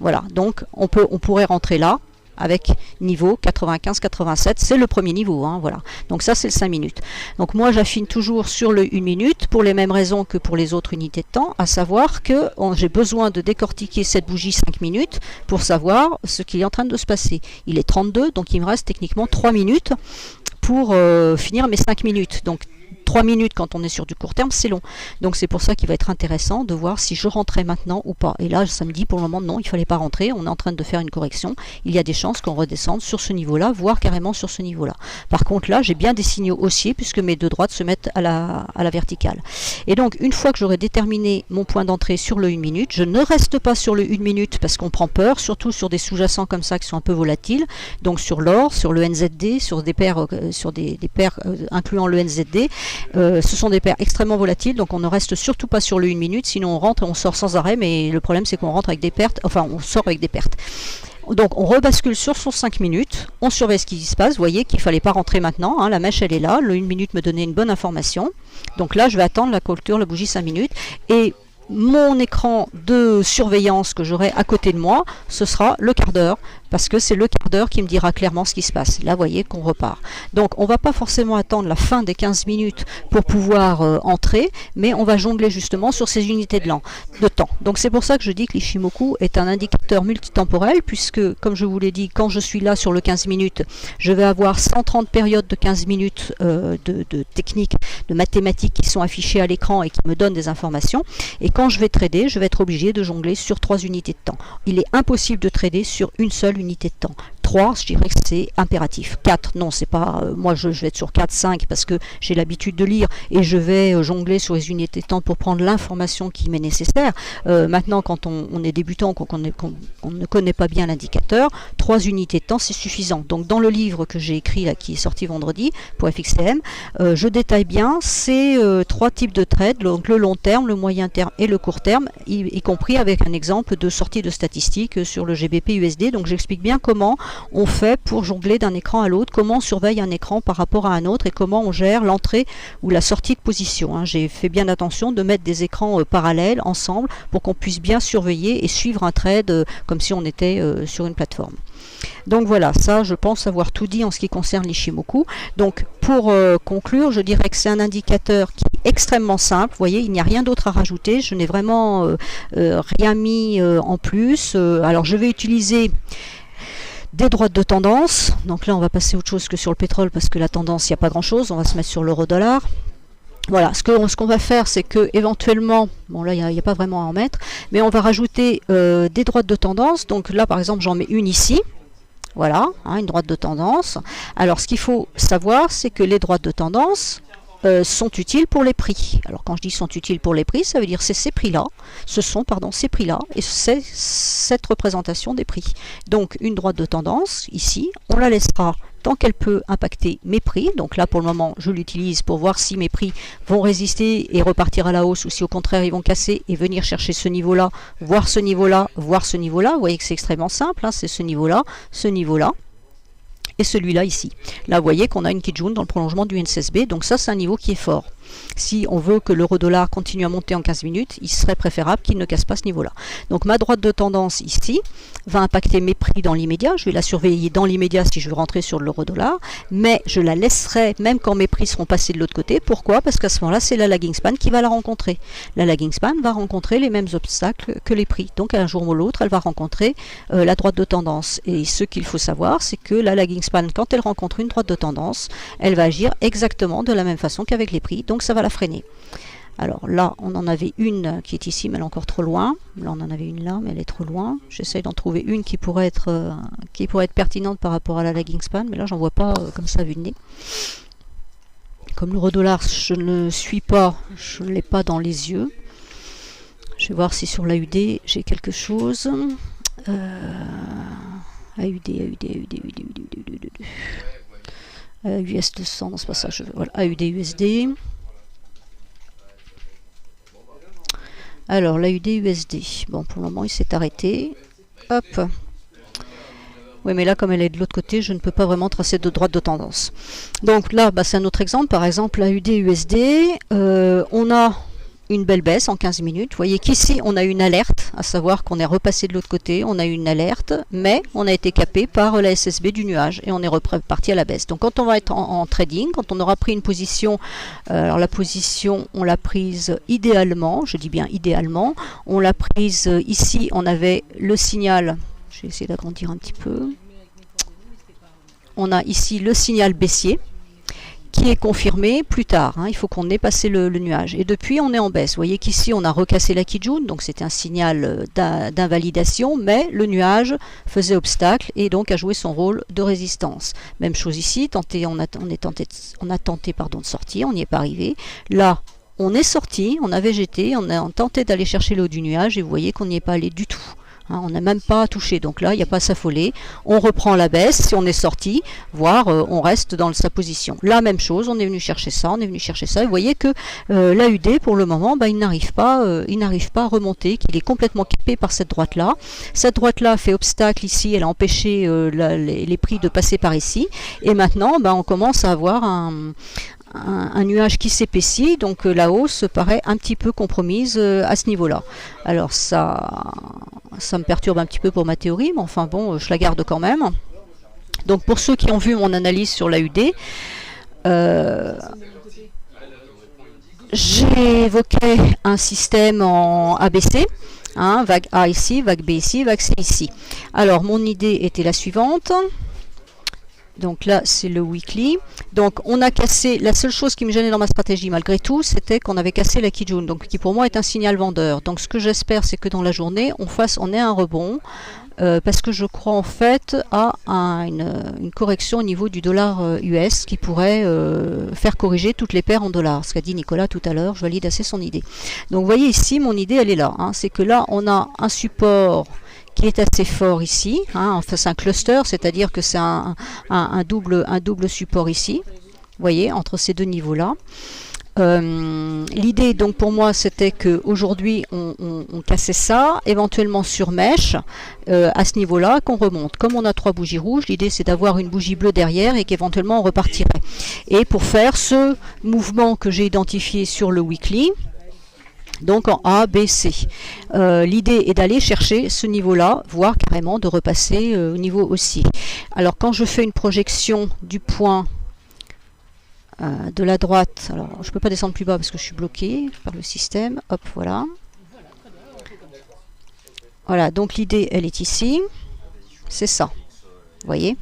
[SPEAKER 2] Voilà, donc on pourrait rentrer là, avec niveau 95-87, c'est le premier niveau, hein, voilà. Donc ça c'est le 5 minutes. Donc moi j'affine toujours sur le 1 minute pour les mêmes raisons que pour les autres unités de temps, à savoir que j'ai besoin de décortiquer cette bougie 5 minutes pour savoir ce qui est en train de se passer. Il est 32, donc il me reste techniquement 3 minutes pour finir mes 5 minutes. Donc 3 minutes quand on est sur du court terme, c'est long. Donc c'est pour ça qu'il va être intéressant de voir si je rentrais maintenant ou pas. Et là, ça me dit pour le moment non, il ne fallait pas rentrer. On est en train de faire une correction. Il y a des chances qu'on redescende sur ce niveau-là, voire carrément sur ce niveau-là. Par contre là, j'ai bien des signaux haussiers puisque mes deux droites se mettent à la verticale. Et donc une fois que j'aurai déterminé mon point d'entrée sur le 1 minute, je ne reste pas sur le 1 minute parce qu'on prend peur, surtout sur des sous-jacents comme ça qui sont un peu volatiles. Donc sur l'or, sur le NZD, sur des paires, incluant le NZD. Ce sont des paires extrêmement volatiles, donc on ne reste surtout pas sur le 1 minute, sinon on rentre et on sort sans arrêt, mais le problème c'est qu'on rentre avec des pertes, enfin on sort avec des pertes. Donc on rebascule sur son 5 minutes, on surveille ce qui se passe, vous voyez qu'il ne fallait pas rentrer maintenant, hein, la mèche elle est là, le 1 minute me donnait une bonne information. Donc là je vais attendre la clôture, la bougie 5 minutes, et mon écran de surveillance que j'aurai à côté de moi, ce sera le quart d'heure, parce que c'est le quart d'heure qui me dira clairement ce qui se passe. Là, vous voyez qu'on repart. Donc, on ne va pas forcément attendre la fin des 15 minutes pour pouvoir entrer, mais on va jongler justement sur ces unités de temps. Donc, c'est pour ça que je dis que l'Ishimoku est un indicateur multitemporel, puisque, comme je vous l'ai dit, quand je suis là sur le 15 minutes, je vais avoir 130 périodes de 15 minutes de techniques, de mathématiques qui sont affichées à l'écran et qui me donnent des informations. Et quand je vais trader, je vais être obligé de jongler sur 3 unités de temps. Il est impossible de trader sur une seule unité de temps. 3, je dirais que c'est impératif. 4, non, c'est pas. Moi, je vais être sur 4, 5 parce que j'ai l'habitude de lire et je vais jongler sur les unités de temps pour prendre l'information qui m'est nécessaire. Maintenant, quand on est débutant, qu'on ne connaît pas bien l'indicateur, 3 unités de temps, c'est suffisant. Donc, dans le livre que j'ai écrit, là, qui est sorti vendredi pour FXCM, je détaille bien ces 3 types de trades, donc le long terme, le moyen terme et le court terme, y compris avec un exemple de sortie de statistiques sur le GBP USD. Donc, j'explique bien comment on fait pour jongler d'un écran à l'autre, comment on surveille un écran par rapport à un autre et comment on gère l'entrée ou la sortie de position. Hein. J'ai fait bien attention de mettre des écrans parallèles ensemble pour qu'on puisse bien surveiller et suivre un trade comme si on était sur une plateforme. Donc voilà, ça je pense avoir tout dit en ce qui concerne l'Ishimoku. Donc pour conclure, je dirais que c'est un indicateur qui est extrêmement simple. Vous voyez, il n'y a rien d'autre à rajouter. Je n'ai vraiment rien mis en plus. Alors je vais utiliser des droites de tendance. Donc là on va passer autre chose que sur le pétrole parce que la tendance il n'y a pas grand chose. On va se mettre sur l'euro-dollar. Voilà, ce qu'on va faire, c'est que éventuellement, bon là il n'y a pas vraiment à en mettre, mais on va rajouter des droites de tendance. Donc là par exemple j'en mets une ici. Voilà, hein, une droite de tendance. Alors ce qu'il faut savoir, c'est que les droites de tendance sont utiles pour les prix. Alors quand je dis sont utiles pour les prix, ça veut dire c'est ces prix-là, ces prix-là, et c'est cette représentation des prix. Donc une droite de tendance, ici, on la laissera tant qu'elle peut impacter mes prix. Donc là pour le moment je l'utilise pour voir si mes prix vont résister et repartir à la hausse ou si au contraire ils vont casser et venir chercher ce niveau-là, voir ce niveau-là, voir ce niveau-là. Vous voyez que c'est extrêmement simple, hein, c'est ce niveau-là et celui-là ici. Là, vous voyez qu'on a une Kijun dans le prolongement du NCSB, donc ça, c'est un niveau qui est fort. Si on veut que l'euro-dollar continue à monter en 15 minutes, il serait préférable qu'il ne casse pas ce niveau-là. Donc ma droite de tendance ici va impacter mes prix dans l'immédiat. Je vais la surveiller dans l'immédiat si je veux rentrer sur l'euro-dollar, mais je la laisserai même quand mes prix seront passés de l'autre côté. Pourquoi? Parce qu'à ce moment-là, c'est la lagging span qui va la rencontrer. La lagging span va rencontrer les mêmes obstacles que les prix. Donc un jour ou l'autre, elle va rencontrer la droite de tendance. Et ce qu'il faut savoir, c'est que la lagging span, quand elle rencontre une droite de tendance, elle va agir exactement de la même façon qu'avec les prix. Donc ça va la freiner. Alors là, on en avait une qui est ici, mais elle est encore trop loin. Là, on en avait une là, mais elle est trop loin. J'essaye d'en trouver une qui pourrait être pertinente par rapport à la lagging span, mais là, j'en vois pas comme ça vu de nez. Comme l'euro-dollar, je ne suis pas, je ne l'ai pas dans les yeux. Je vais voir si sur l'AUD, j'ai quelque chose. AUD. US 200, non c'est pas ça. Voilà, AUD USD. Alors, l'AUD USD. Bon, pour le moment, il s'est arrêté. Hop. Oui, mais là, comme elle est de l'autre côté, je ne peux pas vraiment tracer de droite de tendance. Donc là, bah, c'est un autre exemple. Par exemple, l'AUD USD, on a une belle baisse en 15 minutes. Vous voyez qu'ici, on a une alerte, à savoir qu'on est repassé de l'autre côté. On a une alerte, mais on a été capé par la SSB du nuage et on est reparti à la baisse. Donc, quand on va être en trading, quand on aura pris une position, alors la position, on l'a prise idéalement, je dis bien idéalement, on l'a prise ici, on avait le signal, je vais essayer d'agrandir un petit peu, on a ici le signal baissier, qui est confirmé plus tard. Hein, il faut qu'on ait passé le nuage. Et depuis, on est en baisse. Vous voyez qu'ici, on a recassé la Kijun, donc c'était un signal d'invalidation, mais le nuage faisait obstacle et donc a joué son rôle de résistance. Même chose ici, on a tenté de sortir, on n'y est pas arrivé. Là, on est sorti, on a végété, on a tenté d'aller chercher le haut du nuage et vous voyez qu'on n'y est pas allé du tout. hein, on n'a même pas touché, donc là il n'y a pas à s'affoler, on reprend la baisse, si on est sorti, voire on reste dans sa position. La même chose, on est venu chercher ça, on est venu chercher ça, et vous voyez que l'AUD pour le moment, il n'arrive pas à remonter, qu'il est complètement capé par cette droite-là. Cette droite-là fait obstacle ici, elle a empêché les prix de passer par ici, et maintenant on commence à avoir un nuage qui s'épaissit, donc la hausse paraît un petit peu compromise à ce niveau-là. Alors ça me perturbe un petit peu pour ma théorie, mais enfin bon, je la garde quand même. Donc pour ceux qui ont vu mon analyse sur l'AUD, j'évoquais un système en ABC, hein, vague A ici, vague B ici, vague C ici. Alors mon idée était la suivante. Donc là, c'est le weekly. Donc on a cassé, la seule chose qui me gênait dans ma stratégie malgré tout, c'était qu'on avait cassé la Kijun, donc qui pour moi est un signal vendeur. Donc ce que j'espère, c'est que dans la journée, on ait un rebond, parce que je crois en fait à une correction au niveau du dollar US qui pourrait faire corriger toutes les paires en dollars. Ce qu'a dit Nicolas tout à l'heure, je valide assez son idée. Donc vous voyez ici, mon idée, elle est là. Hein, c'est que là, on a un support qui est assez fort ici, hein, enfin c'est un cluster, c'est-à-dire que c'est un double support ici, vous voyez, entre ces deux niveaux-là. L'idée donc pour moi c'était qu'aujourd'hui on cassait ça, éventuellement sur mèche, à ce niveau-là, qu'on remonte. Comme on a 3 bougies rouges, l'idée c'est d'avoir une bougie bleue derrière et qu'éventuellement on repartirait. Et pour faire ce mouvement que j'ai identifié sur le weekly, donc en A, B, C. L'idée est d'aller chercher ce niveau-là, voire carrément de repasser au niveau haussier. Alors quand je fais une projection du point de la droite, alors je ne peux pas descendre plus bas parce que je suis bloqué par le système, hop, voilà. Voilà, donc l'idée elle est ici, c'est ça, vous voyez.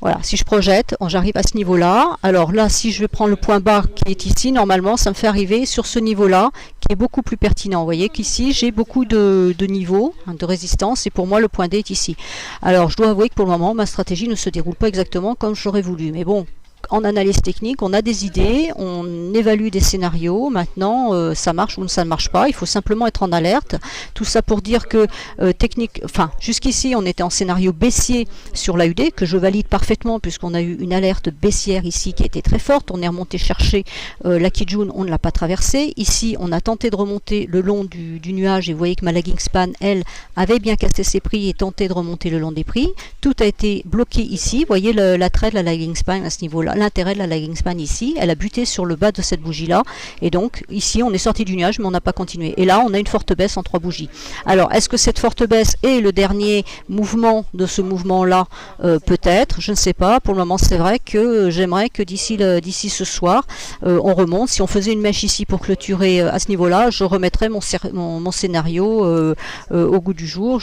[SPEAKER 2] Voilà, si je projette, j'arrive à ce niveau-là. Alors là, si je vais prendre le point bas qui est ici, normalement, ça me fait arriver sur ce niveau-là, qui est beaucoup plus pertinent. Vous voyez qu'ici, j'ai beaucoup de niveaux, hein, de résistance, et pour moi, le point D est ici. Alors, je dois avouer que pour le moment, ma stratégie ne se déroule pas exactement comme j'aurais voulu. Mais bon, en analyse technique, on a des idées, on évalue des scénarios. Maintenant, ça marche ou ça ne marche pas. Il faut simplement être en alerte. Tout ça pour dire que jusqu'ici, on était en scénario baissier sur l'AUD, que je valide parfaitement puisqu'on a eu une alerte baissière ici qui a été très forte. On est remonté chercher la Kijun, on ne l'a pas traversée. Ici, on a tenté de remonter le long du nuage et vous voyez que ma lagging span, elle, avait bien cassé ses prix et tenté de remonter le long des prix. Tout a été bloqué ici. Vous voyez l'attrait de la lagging span à ce niveau-là. L'intérêt de la lagging span ici, elle a buté sur le bas de cette bougie là, et donc ici on est sorti du nuage mais on n'a pas continué, et là on a une forte baisse en 3 bougies. Alors est-ce que cette forte baisse est le dernier mouvement de ce mouvement là? Peut-être, je ne sais pas. Pour le moment c'est vrai que j'aimerais que d'ici ce soir on remonte. Si on faisait une mèche ici pour clôturer à ce niveau là, je remettrais mon scénario au goût du jour.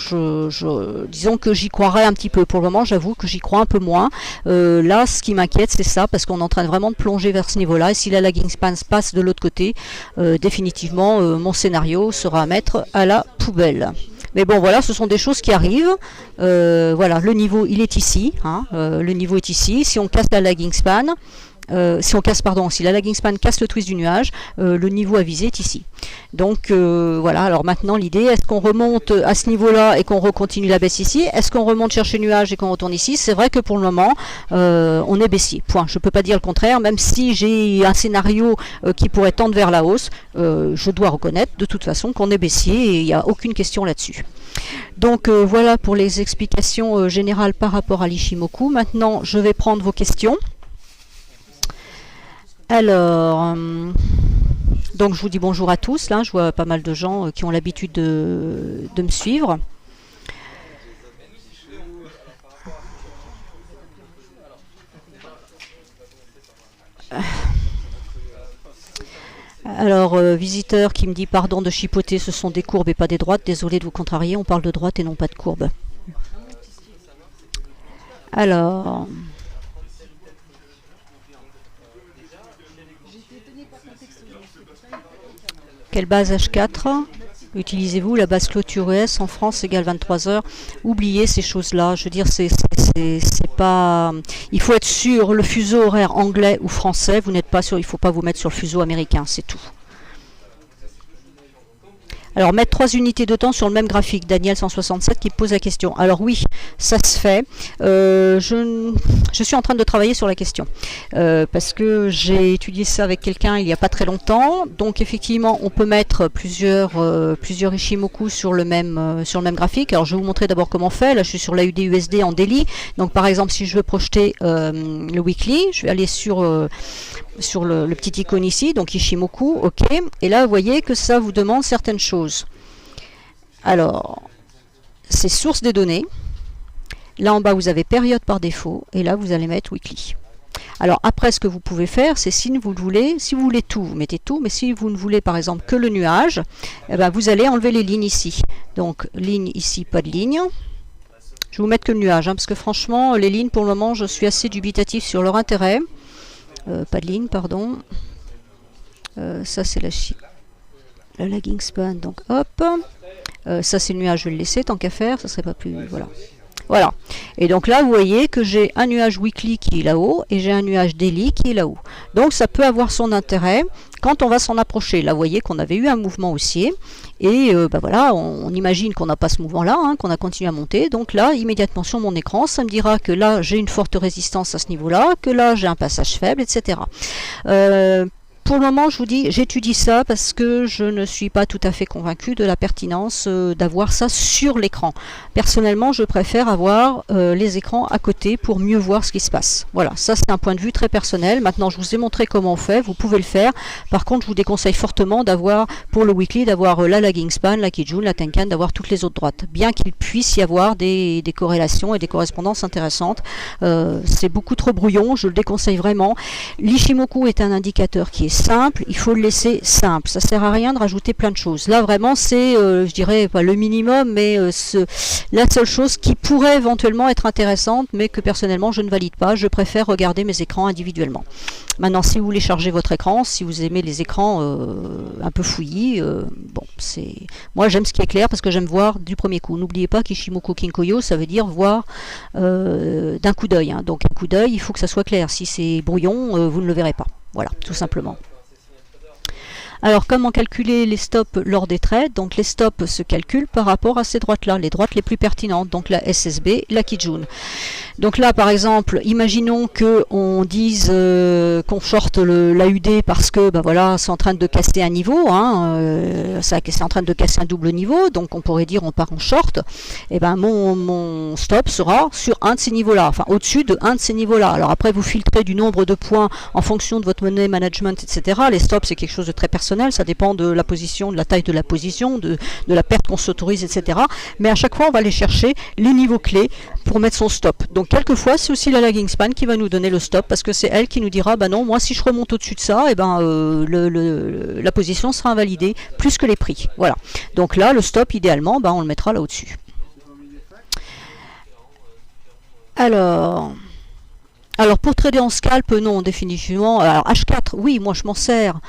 [SPEAKER 2] Disons que j'y croirais un petit peu. Pour le moment j'avoue que j'y crois un peu moins. Là ce qui m'inquiète c'est ça, parce qu'on est en train vraiment de plonger vers ce niveau-là, et si la lagging span passe de l'autre côté, définitivement, mon scénario sera à mettre à la poubelle. Mais bon, voilà, ce sont des choses qui arrivent. Voilà, le niveau, il est ici. Hein, le niveau est ici. Si on casse la lagging span, si la lagging span casse le twist du nuage, le niveau à viser est ici. Donc voilà, alors maintenant l'idée, est-ce qu'on remonte à ce niveau-là et qu'on recontinue la baisse ici? Est-ce qu'on remonte chercher le nuage et qu'on retourne ici? C'est vrai que pour le moment, on est baissier. Point. Je ne peux pas dire le contraire, même si j'ai un scénario qui pourrait tendre vers la hausse, je dois reconnaître de toute façon qu'on est baissier et il n'y a aucune question là-dessus. Donc voilà pour les explications générales par rapport à l'Ishimoku. Maintenant, je vais prendre vos questions. Alors, donc je vous dis bonjour à tous. Là, je vois pas mal de gens qui ont l'habitude de me suivre. Alors, visiteur qui me dit pardon de chipoter, ce sont des courbes et pas des droites. Désolé de vous contrarier, on parle de droite et non pas de courbe. Alors... Quelle base H4 utilisez-vous? La base clôture ES en France égale 23 heures. Oubliez ces choses-là. Je veux dire, c'est pas... Il faut être sur le fuseau horaire anglais ou français. Vous n'êtes pas sur... Il ne faut pas vous mettre sur le fuseau américain, c'est tout. Alors, mettre 3 unités de temps sur le même graphique, Daniel 167 qui pose la question. Alors oui, ça se fait. Je suis en train de travailler sur la question. Parce que j'ai étudié ça avec quelqu'un il n'y a pas très longtemps. Donc effectivement, on peut mettre plusieurs Ishimoku sur le même graphique. Alors je vais vous montrer d'abord comment on fait. Là, je suis sur l'AUD USD en daily. Donc par exemple, si je veux projeter le weekly, je vais aller sur le petit icône ici, donc Ishimoku, ok. Et là, vous voyez que ça vous demande certaines choses. Alors, c'est source des données. Là en bas, vous avez période par défaut. Et là, vous allez mettre weekly. Alors après, ce que vous pouvez faire, c'est si vous voulez tout, vous mettez tout. Mais si vous ne voulez par exemple que le nuage, eh ben, vous allez enlever les lignes ici. Donc, ligne ici, pas de ligne. Je vais vous mettre que le nuage, parce que franchement, les lignes, pour le moment, je suis assez dubitatif sur leur intérêt. Pas de ligne, pardon. Ça, c'est la lagging span, donc hop. Ça, c'est le nuage, je vais le laisser, tant qu'à faire, ça serait pas plus... Voilà. Et donc là, vous voyez que j'ai un nuage weekly qui est là-haut et j'ai un nuage daily qui est là-haut. Donc ça peut avoir son intérêt quand on va s'en approcher. Là, vous voyez qu'on avait eu un mouvement haussier. Et voilà, on imagine qu'on n'a pas ce mouvement-là, qu'on a continué à monter. Donc là, immédiatement sur mon écran, ça me dira que là, j'ai une forte résistance à ce niveau-là, que là, j'ai un passage faible, etc. Pour le moment, je vous dis, j'étudie ça parce que je ne suis pas tout à fait convaincue de la pertinence d'avoir ça sur l'écran. Personnellement, je préfère avoir les écrans à côté pour mieux voir ce qui se passe. Voilà, ça c'est un point de vue très personnel. Maintenant, je vous ai montré comment on fait, vous pouvez le faire. Par contre, je vous déconseille fortement d'avoir, pour le weekly, d'avoir la lagging span, la Kijun, la Tenkan, d'avoir toutes les autres droites. Bien qu'il puisse y avoir des corrélations et des correspondances intéressantes. C'est beaucoup trop brouillon, je le déconseille vraiment. L'Ishimoku est un indicateur qui est simple, il faut le laisser simple. Ça sert à rien de rajouter plein de choses. Là vraiment c'est, je dirais pas le minimum, mais la seule chose qui pourrait éventuellement être intéressante, mais que personnellement je ne valide pas. Je préfère regarder mes écrans individuellement. Maintenant, si vous voulez charger votre écran, si vous aimez les écrans un peu fouillis, bon, moi j'aime ce qui est clair parce que j'aime voir du premier coup. N'oubliez pas qu'Ishimoku Kinkoyo, ça veut dire voir d'un coup d'œil. Donc un coup d'œil, il faut que ça soit clair. Si c'est brouillon, vous ne le verrez pas. Voilà, tout simplement. Alors, comment calculer les stops lors des trades? Donc, les stops se calculent par rapport à ces droites-là, les droites les plus pertinentes, donc la SSB, la Kijun. Donc là, par exemple, imaginons qu'on dise qu'on shorte l'AUD parce que, voilà, c'est en train de casser un niveau, c'est en train de casser un double niveau, donc on pourrait dire on part en short. Et ben mon stop sera sur un de ces niveaux-là, enfin au-dessus de un de ces niveaux-là. Alors après, vous filtrez du nombre de points en fonction de votre money management, etc. Les stops, c'est quelque chose de très personnel. Ça dépend de la position, de la taille de la position, de la perte qu'on s'autorise, etc. Mais à chaque fois, on va aller chercher les niveaux clés pour mettre son stop. Donc, quelquefois, c'est aussi la lagging span qui va nous donner le stop parce que c'est elle qui nous dira, non, moi, si je remonte au-dessus de ça, la position sera invalidée plus que les prix. Voilà. Donc là, le stop, idéalement, on le mettra là au-dessus. Alors pour trader en scalp, non, définitivement. Alors H4, oui, moi je m'en sers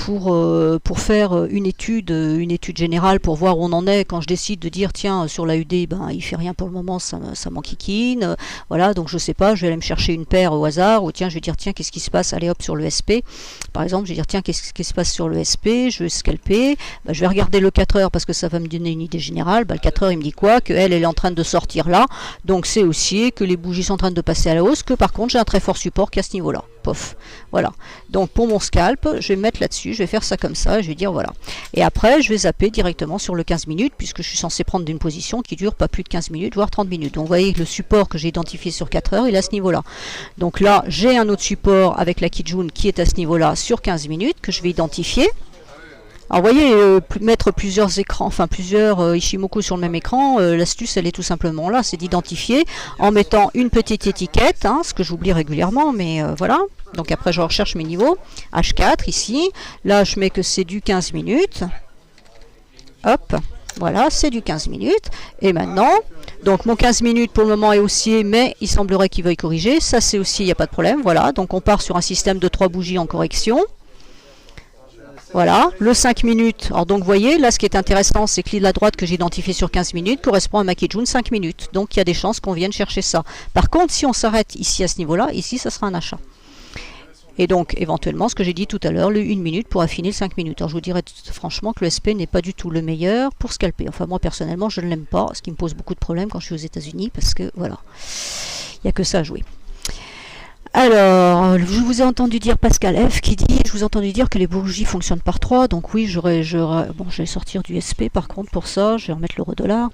[SPEAKER 2] pour faire une étude générale, pour voir où on en est. Quand je décide de dire, tiens, sur l'AUD, il fait rien pour le moment, ça m'enquiquine. Voilà, donc je sais pas, je vais aller me chercher une paire au hasard, ou tiens, je vais dire, tiens, qu'est-ce qui se passe? Allez hop, sur le SP. Par exemple, je vais dire, tiens, qu'est-ce qui se passe sur le SP? Je vais scalper. Je vais regarder le 4 heures parce que ça va me donner une idée générale. Le 4 heures, il me dit quoi? Elle est en train de sortir là. Donc c'est haussier, que les bougies sont en train de passer à la hausse, que par contre, j'ai un très fort support qui est à ce niveau-là. Pof. Voilà. Donc, pour mon scalp, je vais me mettre là-dessus. Je vais faire ça comme ça. Je vais dire voilà. Et après, je vais zapper directement sur le 15 minutes puisque je suis censé prendre une position qui dure pas plus de 15 minutes, voire 30 minutes. Donc, vous voyez que le support que j'ai identifié sur 4 heures, il est à ce niveau-là. Donc là, j'ai un autre support avec la Kijun qui est à ce niveau-là sur 15 minutes que je vais identifier. Alors vous voyez, mettre plusieurs écrans, enfin plusieurs Ishimoku sur le même écran, l'astuce elle est tout simplement là, c'est d'identifier en mettant une petite étiquette, ce que j'oublie régulièrement, mais voilà. Donc après je recherche mes niveaux, H4 ici, là je mets que c'est du 15 minutes, hop, voilà, c'est du 15 minutes, et maintenant, donc mon 15 minutes pour le moment est haussier, mais il semblerait qu'il veuille corriger, ça c'est haussier, il n'y a pas de problème, voilà, donc on part sur un système de 3 bougies en correction. Voilà, le 5 minutes. Alors donc vous voyez, là ce qui est intéressant, c'est que l'île à droite que j'ai identifié sur 15 minutes correspond à ma Kijun 5 minutes. Donc il y a des chances qu'on vienne chercher ça. Par contre, si on s'arrête ici à ce niveau-là, ici ça sera un achat. Et donc, éventuellement, ce que j'ai dit tout à l'heure, le 1 minute pour affiner le 5 minutes. Alors, je vous dirais franchement que le SP n'est pas du tout le meilleur pour scalper. Enfin, moi, personnellement, je ne l'aime pas, ce qui me pose beaucoup de problèmes quand je suis aux États-Unis, parce que, voilà, il n'y a que ça à jouer. Alors, je vous ai entendu dire Pascal F qui dit, je vous ai entendu dire que les bougies fonctionnent par 3, donc oui, bon, je vais sortir du SP par contre pour ça, je vais remettre l'euro-dollar.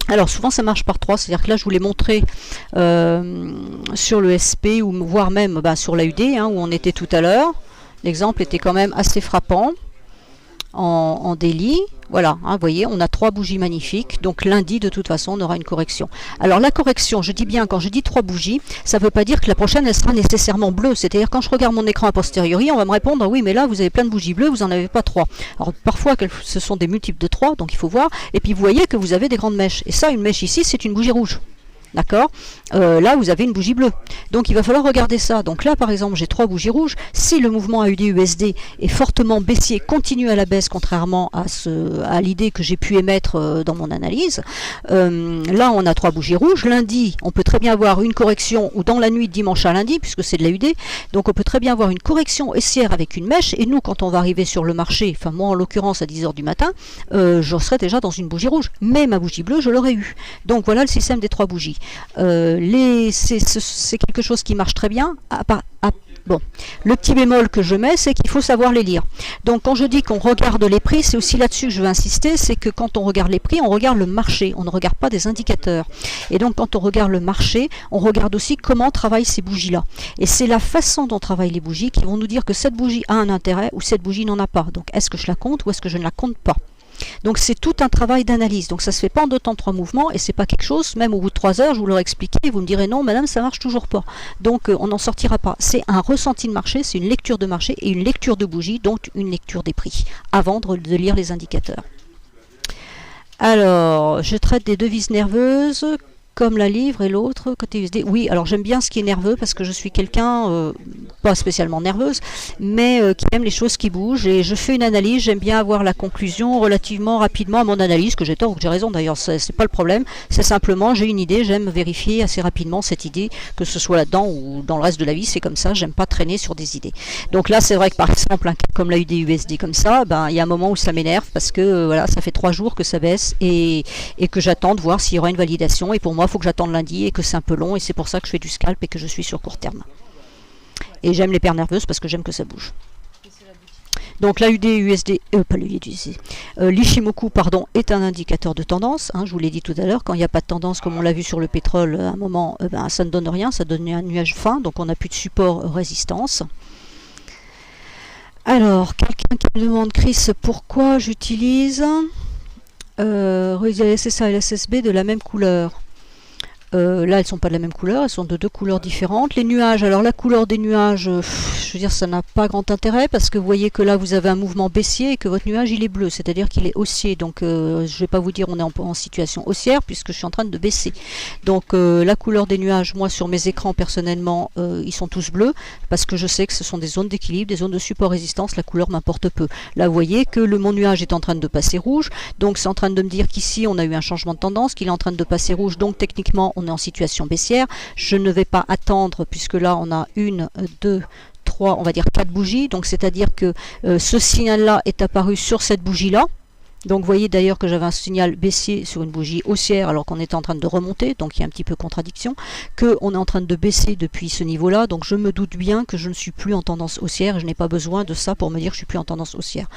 [SPEAKER 2] Alors souvent ça marche par 3, c'est-à-dire que là je vous l'ai montré sur le SP ou voire même sur l'AUD où on était tout à l'heure. L'exemple était quand même assez frappant en daily. Voilà, vous voyez, on a 3 bougies magnifiques, donc lundi de toute façon on aura une correction. Alors la correction, je dis bien, quand je dis 3 bougies, ça ne veut pas dire que la prochaine elle sera nécessairement bleue, c'est-à-dire quand je regarde mon écran a posteriori, on va me répondre, oui mais là vous avez plein de bougies bleues, vous n'en avez pas 3. Alors parfois ce sont des multiples de 3, donc il faut voir, et puis vous voyez que vous avez des grandes mèches, et ça une mèche ici c'est une bougie rouge. D'accord, là vous avez une bougie bleue, donc il va falloir regarder ça. Donc là par exemple j'ai 3 bougies rouges, si le mouvement AUD-USD est fortement baissier, continue à la baisse contrairement à l'idée que j'ai pu émettre dans mon analyse, là on a 3 bougies rouges. Lundi on peut très bien avoir une correction, ou dans la nuit de dimanche à lundi puisque c'est de l'AUD, donc on peut très bien avoir une correction haussière avec une mèche, et nous quand on va arriver sur le marché, enfin moi en l'occurrence à 10h du matin, je serai déjà dans une bougie rouge, mais ma bougie bleue je l'aurais eu. Donc voilà le système des 3 bougies. C'est quelque chose qui marche très bien. Bon, le petit bémol que je mets, c'est qu'il faut savoir les lire. Donc quand je dis qu'on regarde les prix, c'est aussi là-dessus que je veux insister, c'est que quand on regarde les prix, on regarde le marché, on ne regarde pas des indicateurs. Et donc quand on regarde le marché, on regarde aussi comment travaillent ces bougies-là. Et c'est la façon dont travaillent les bougies qui vont nous dire que cette bougie a un intérêt ou cette bougie n'en a pas. Donc est-ce que je la compte ou est-ce que je ne la compte pas? Donc c'est tout un travail d'analyse. Donc ça se fait pas en 2 temps 3 mouvements, et c'est pas quelque chose, même au bout de 3 heures, je vous l'aurai expliqué, et vous me direz non madame ça marche toujours pas. Donc on n'en sortira pas. C'est un ressenti de marché, c'est une lecture de marché et une lecture de bougie, donc une lecture des prix, avant de lire les indicateurs. Alors, je traite des devises nerveuses, comme la livre et l'autre côté USD. Oui, alors j'aime bien ce qui est nerveux parce que je suis quelqu'un, pas spécialement nerveuse, mais qui aime les choses qui bougent, et je fais une analyse, j'aime bien avoir la conclusion relativement rapidement à mon analyse, que j'ai tort ou que j'ai raison d'ailleurs, c'est pas le problème, c'est simplement j'ai une idée, j'aime vérifier assez rapidement cette idée, que ce soit là-dedans ou dans le reste de la vie, c'est comme ça, j'aime pas traîner sur des idées. Donc là c'est vrai que par exemple un cas comme la UD-USD comme ça, il y a un moment où ça m'énerve parce que voilà, ça fait 3 jours que ça baisse et que j'attends de voir s'il y aura une validation, et pour moi il faut que j'attende lundi et que c'est un peu long, et c'est pour ça que je fais du scalp et que je suis sur court terme. Et j'aime les paires nerveuses parce que j'aime que ça bouge. Donc l'AUD USD, pas l'USD, l'Ishimoku pardon, est un indicateur de tendance, je vous l'ai dit tout à l'heure, quand il n'y a pas de tendance comme on l'a vu sur le pétrole, à un moment ça ne donne rien, ça donne un nuage fin, donc on n'a plus de support résistance. Alors, quelqu'un qui me demande, Chris, pourquoi j'utilise SSA et l'SSB de la même couleur. Là, elles ne sont pas de la même couleur, elles sont de 2 couleurs différentes. Les nuages, alors la couleur des nuages, je veux dire, ça n'a pas grand intérêt parce que vous voyez que là, vous avez un mouvement baissier et que votre nuage, il est bleu, c'est-à-dire qu'il est haussier. Donc, je ne vais pas vous dire on est en situation haussière puisque je suis en train de baisser. Donc, la couleur des nuages, moi, sur mes écrans, personnellement, ils sont tous bleus parce que je sais que ce sont des zones d'équilibre, des zones de support-résistance, la couleur m'importe peu. Là, vous voyez que mon nuage est en train de passer rouge, donc c'est en train de me dire qu'ici, on a eu un changement de tendance, qu'il est en train de passer rouge, donc techniquement, on est en situation baissière. Je ne vais pas attendre puisque là on a 1, 2, 3, on va dire 4 bougies, donc c'est-à-dire que ce signal-là est apparu sur cette bougie-là. Donc vous voyez d'ailleurs que j'avais un signal baissier sur une bougie haussière alors qu'on était en train de remonter, donc il y a un petit peu contradiction, qu'on est en train de baisser depuis ce niveau-là, donc je me doute bien que je ne suis plus en tendance haussière et je n'ai pas besoin de ça pour me dire que je suis plus en tendance haussière.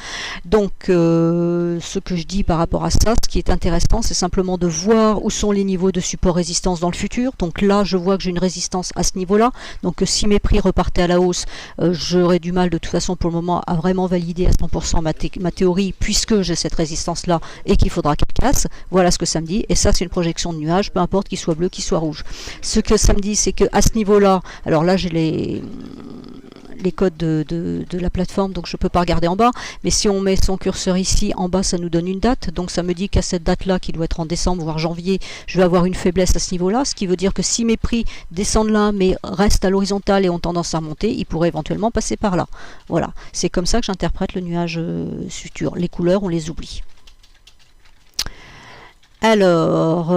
[SPEAKER 2] Donc ce que je dis par rapport à ça, ce qui est intéressant, c'est simplement de voir où sont les niveaux de support-résistance dans le futur. Donc là je vois que j'ai une résistance à ce niveau-là, donc si mes prix repartaient à la hausse, j'aurais du mal de toute façon pour le moment à vraiment valider à 100% ma théorie puisque j'ai cette résistance là et qu'il faudra qu'elle casse. Voilà ce que ça me dit, et ça c'est une projection de nuage, peu importe qu'il soit bleu, qu'il soit rouge. Ce que ça me dit, c'est que à ce niveau là, alors là j'ai les codes de la plateforme, donc je ne peux pas regarder en bas, mais si on met son curseur ici, en bas ça nous donne une date, donc ça me dit qu'à cette date là, qui doit être en décembre voire janvier, je vais avoir une faiblesse à ce niveau là, ce qui veut dire que si mes prix descendent là mais restent à l'horizontale et ont tendance à remonter, ils pourraient éventuellement passer par là. Voilà, c'est comme ça que j'interprète le nuage futur. Les couleurs on les oublie. Alors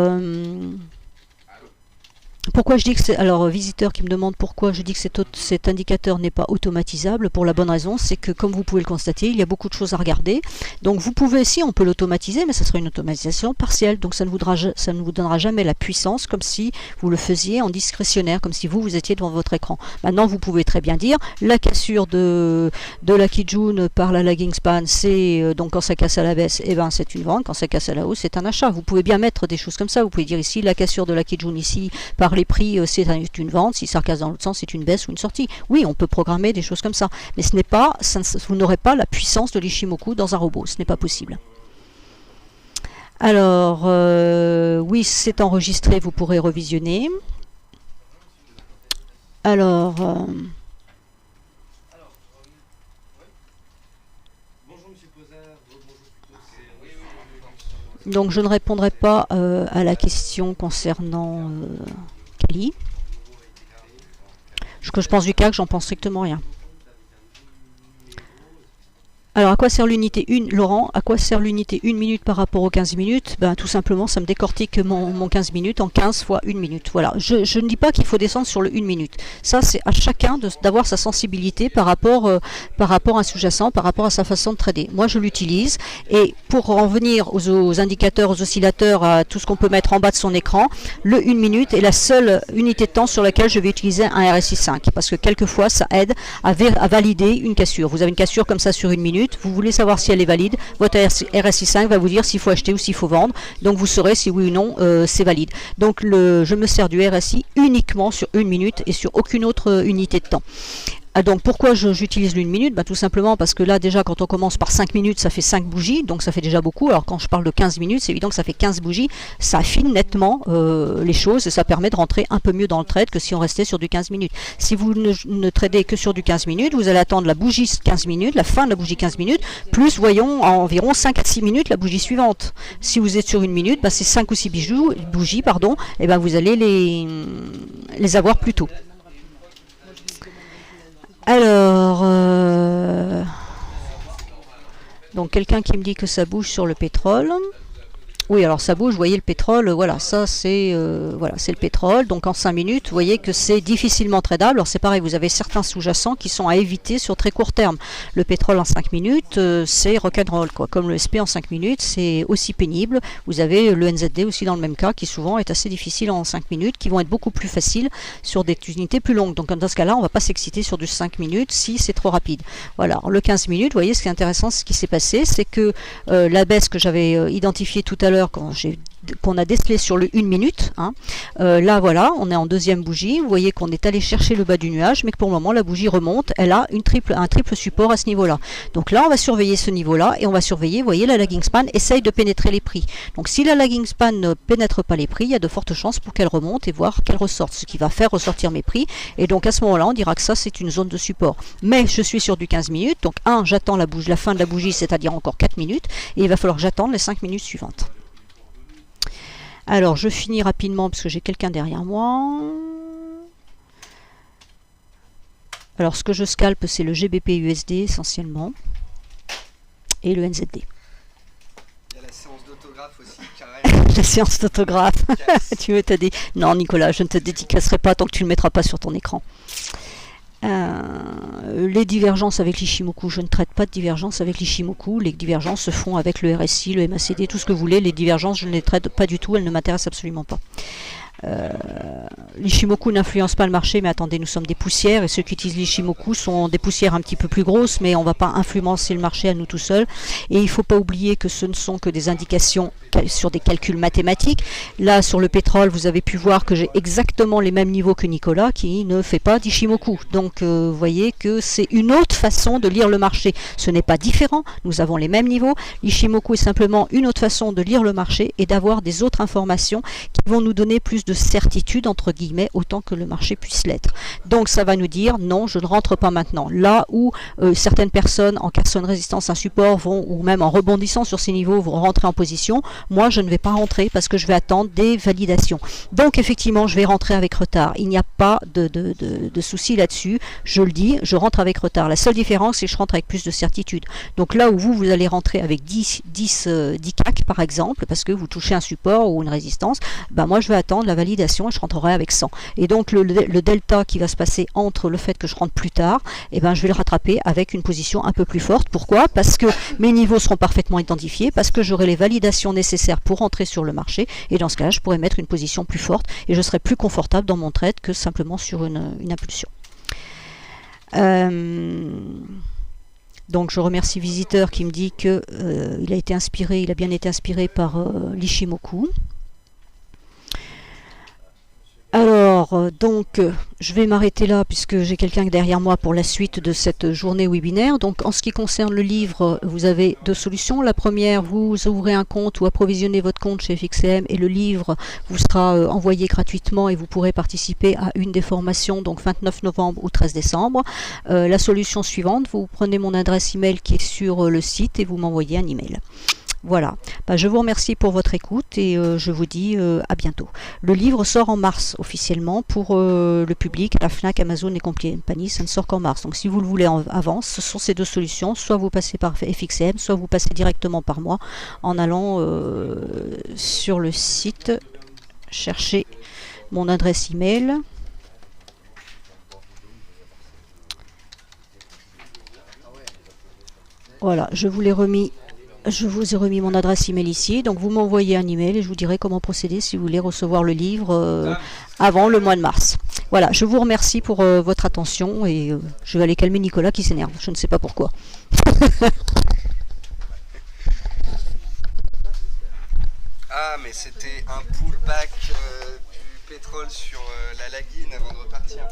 [SPEAKER 2] Pourquoi je dis que c'est... Alors, visiteur qui me demande pourquoi je dis que cet indicateur n'est pas automatisable, pour la bonne raison, c'est que, comme vous pouvez le constater, il y a beaucoup de choses à regarder. Donc, vous pouvez, si on peut l'automatiser, mais ça sera une automatisation partielle. Donc, ça ne vous donnera jamais la puissance comme si vous le faisiez en discrétionnaire, comme si vous étiez devant votre écran. Maintenant, vous pouvez très bien dire, la cassure de la Kijun par la lagging span, c'est donc quand ça casse à la baisse, eh ben, c'est une vente, quand ça casse à la hausse, c'est un achat. Vous pouvez bien mettre des choses comme ça. Vous pouvez dire ici, la cassure de la Kijun ici, par les prix, c'est une vente, si ça casse dans l'autre sens, c'est une baisse ou une sortie. Oui, on peut programmer des choses comme ça, mais ce n'est pas, vous n'aurez pas la puissance de l'Ishimoku dans un robot, ce n'est pas possible. Alors, oui, c'est enregistré, vous pourrez revisionner. Alors... donc je ne répondrai pas à la question concernant Kali. Ce que je pense du CAC, j'en pense strictement rien. Alors, à quoi sert l'unité 1, Laurent? À quoi sert l'unité 1 minute par rapport aux 15 minutes? Ben, tout simplement, ça me décortique mon 15 minutes en 15 fois 1 minute. Voilà. Je ne dis pas qu'il faut descendre sur le 1 minute. Ça, c'est à chacun d'avoir sa sensibilité par rapport à un sous-jacent, par rapport à sa façon de trader. Moi, je l'utilise. Et pour en venir aux indicateurs, aux oscillateurs, à tout ce qu'on peut mettre en bas de son écran, le 1 minute est la seule unité de temps sur laquelle je vais utiliser un RSI 5. Parce que quelquefois, ça aide à valider une cassure. Vous avez une cassure comme ça sur 1 minute. Vous voulez savoir si elle est valide, votre RSI 5 va vous dire s'il faut acheter ou s'il faut vendre, donc vous saurez si oui ou non c'est valide. Donc je me sers du RSI uniquement sur 1 minute et sur aucune autre unité de temps. Donc pourquoi j'utilise l'1 minute? Tout simplement parce que là déjà quand on commence par 5 minutes ça fait 5 bougies, donc ça fait déjà beaucoup. Alors quand je parle de 15 minutes c'est évident que ça fait 15 bougies, ça affine nettement les choses et ça permet de rentrer un peu mieux dans le trade que si on restait sur du 15 minutes. Si vous ne tradez que sur du 15 minutes, vous allez attendre la bougie 15 minutes, la fin de la bougie 15 minutes, plus voyons environ 5 à 6 minutes la bougie suivante. Si vous êtes sur 1 minute, c'est 5 ou 6 bougies, pardon, et vous allez les avoir plus tôt. Alors, donc quelqu'un qui me dit que ça bouge sur le pétrole. Oui, alors ça bouge, vous voyez le pétrole, voilà, ça c'est le pétrole. Donc en 5 minutes, vous voyez que c'est difficilement tradable. Alors c'est pareil, vous avez certains sous-jacents qui sont à éviter sur très court terme. Le pétrole en 5 minutes, c'est rock'n'roll, quoi. Comme le SP en 5 minutes, c'est aussi pénible. Vous avez le NZD aussi dans le même cas, qui souvent est assez difficile en 5 minutes, qui vont être beaucoup plus faciles sur des unités plus longues. Donc dans ce cas-là, on ne va pas s'exciter sur du 5 minutes si c'est trop rapide. Voilà, alors, le 15 minutes, vous voyez, ce qui est intéressant, ce qui s'est passé, c'est que la baisse que j'avais identifiée tout à l'heure, qu'on a décelé sur le 1 minute, là voilà, on est en deuxième bougie, vous voyez qu'on est allé chercher le bas du nuage, mais que pour le moment la bougie remonte, elle a un triple support à ce niveau-là. Donc là on va surveiller ce niveau-là, et on va surveiller, vous voyez la lagging span essaye de pénétrer les prix. Donc si la lagging span ne pénètre pas les prix, il y a de fortes chances pour qu'elle remonte et voir qu'elle ressorte, ce qui va faire ressortir mes prix, et donc à ce moment-là on dira que ça c'est une zone de support. Mais je suis sur du 15 minutes, donc j'attends la fin de la bougie, c'est-à-dire encore 4 minutes, et il va falloir que j'attende les 5 minutes suivantes. Alors, je finis rapidement parce que j'ai quelqu'un derrière moi. Alors, ce que je scalpe, c'est le GBP USD essentiellement. Et le NZD.
[SPEAKER 1] Il y a la séance d'autographe aussi, carrément.
[SPEAKER 2] La séance d'autographe. Tu veux te dire... Non, Nicolas, je ne te dédicacerai pas tant que tu ne le mettras pas sur ton écran. Les divergences avec l'Ishimoku, je ne traite pas de divergences avec l'Ishimoku. Les divergences se font avec le RSI, le MACD, tout ce que vous voulez. Les divergences, je ne les traite pas du tout, elles ne m'intéressent absolument pas. L'Ishimoku n'influence pas le marché, mais attendez, nous sommes des poussières, et ceux qui utilisent l'Ishimoku sont des poussières un petit peu plus grosses, mais on ne va pas influencer le marché à nous tout seuls. Et il ne faut pas oublier que ce ne sont que des indications sur des calculs mathématiques. Là, sur le pétrole, vous avez pu voir que j'ai exactement les mêmes niveaux que Nicolas, qui ne fait pas d'Ishimoku. Donc, vous voyez que c'est une autre façon de lire le marché. Ce n'est pas différent, nous avons les mêmes niveaux. L'Ishimoku est simplement une autre façon de lire le marché et d'avoir des autres informations qui vont nous donner plus de certitude, entre guillemets, autant que le marché puisse l'être. Donc ça va nous dire, non, je ne rentre pas maintenant. Là où certaines personnes, en cassant une résistance, un support, vont, ou même en rebondissant sur ces niveaux, vont rentrer en position, moi je ne vais pas rentrer parce que je vais attendre des validations. Donc effectivement, je vais rentrer avec retard. Il n'y a pas de souci là-dessus. Je le dis, je rentre avec retard. La seule différence, c'est que je rentre avec plus de certitude. Donc là où vous allez rentrer avec 10 CAC par exemple, parce que vous touchez un support ou une résistance, ben moi je vais attendre la validation et je rentrerai avec 100. Et donc le delta qui va se passer entre le fait que je rentre plus tard, eh ben, je vais le rattraper avec une position un peu plus forte. Pourquoi? Parce que mes niveaux seront parfaitement identifiés, parce que j'aurai les validations nécessaires pour entrer sur le marché, et dans ce cas-là, je pourrai mettre une position plus forte et je serai plus confortable dans mon trade que simplement sur une impulsion. Donc je remercie Visiteur qui me dit que il a bien été inspiré par l'Ishimoku. Alors, je vais m'arrêter là puisque j'ai quelqu'un derrière moi pour la suite de cette journée webinaire. Donc, en ce qui concerne le livre, vous avez deux solutions. La première, vous ouvrez un compte ou approvisionnez votre compte chez FXCM et le livre vous sera envoyé gratuitement et vous pourrez participer à une des formations, donc 29 novembre ou 13 décembre. La solution suivante, vous prenez mon adresse email qui est sur le site et vous m'envoyez un email. Voilà, je vous remercie pour votre écoute et je vous dis à bientôt. Le livre sort en mars officiellement pour le public, la Fnac, Amazon et compagnie, ça ne sort qu'en mars. Donc si vous le voulez en avance, ce sont ces deux solutions, soit vous passez par FXM, soit vous passez directement par moi en allant sur le site, chercher mon adresse email. Voilà, je vous ai remis mon adresse email ici, donc vous m'envoyez un email et je vous dirai comment procéder si vous voulez recevoir le livre avant le mois de mars. Voilà, je vous remercie pour votre attention et je vais aller calmer Nicolas qui s'énerve, je ne sais pas pourquoi.
[SPEAKER 1] Ah, mais c'était un pullback du pétrole sur la lagune avant de repartir.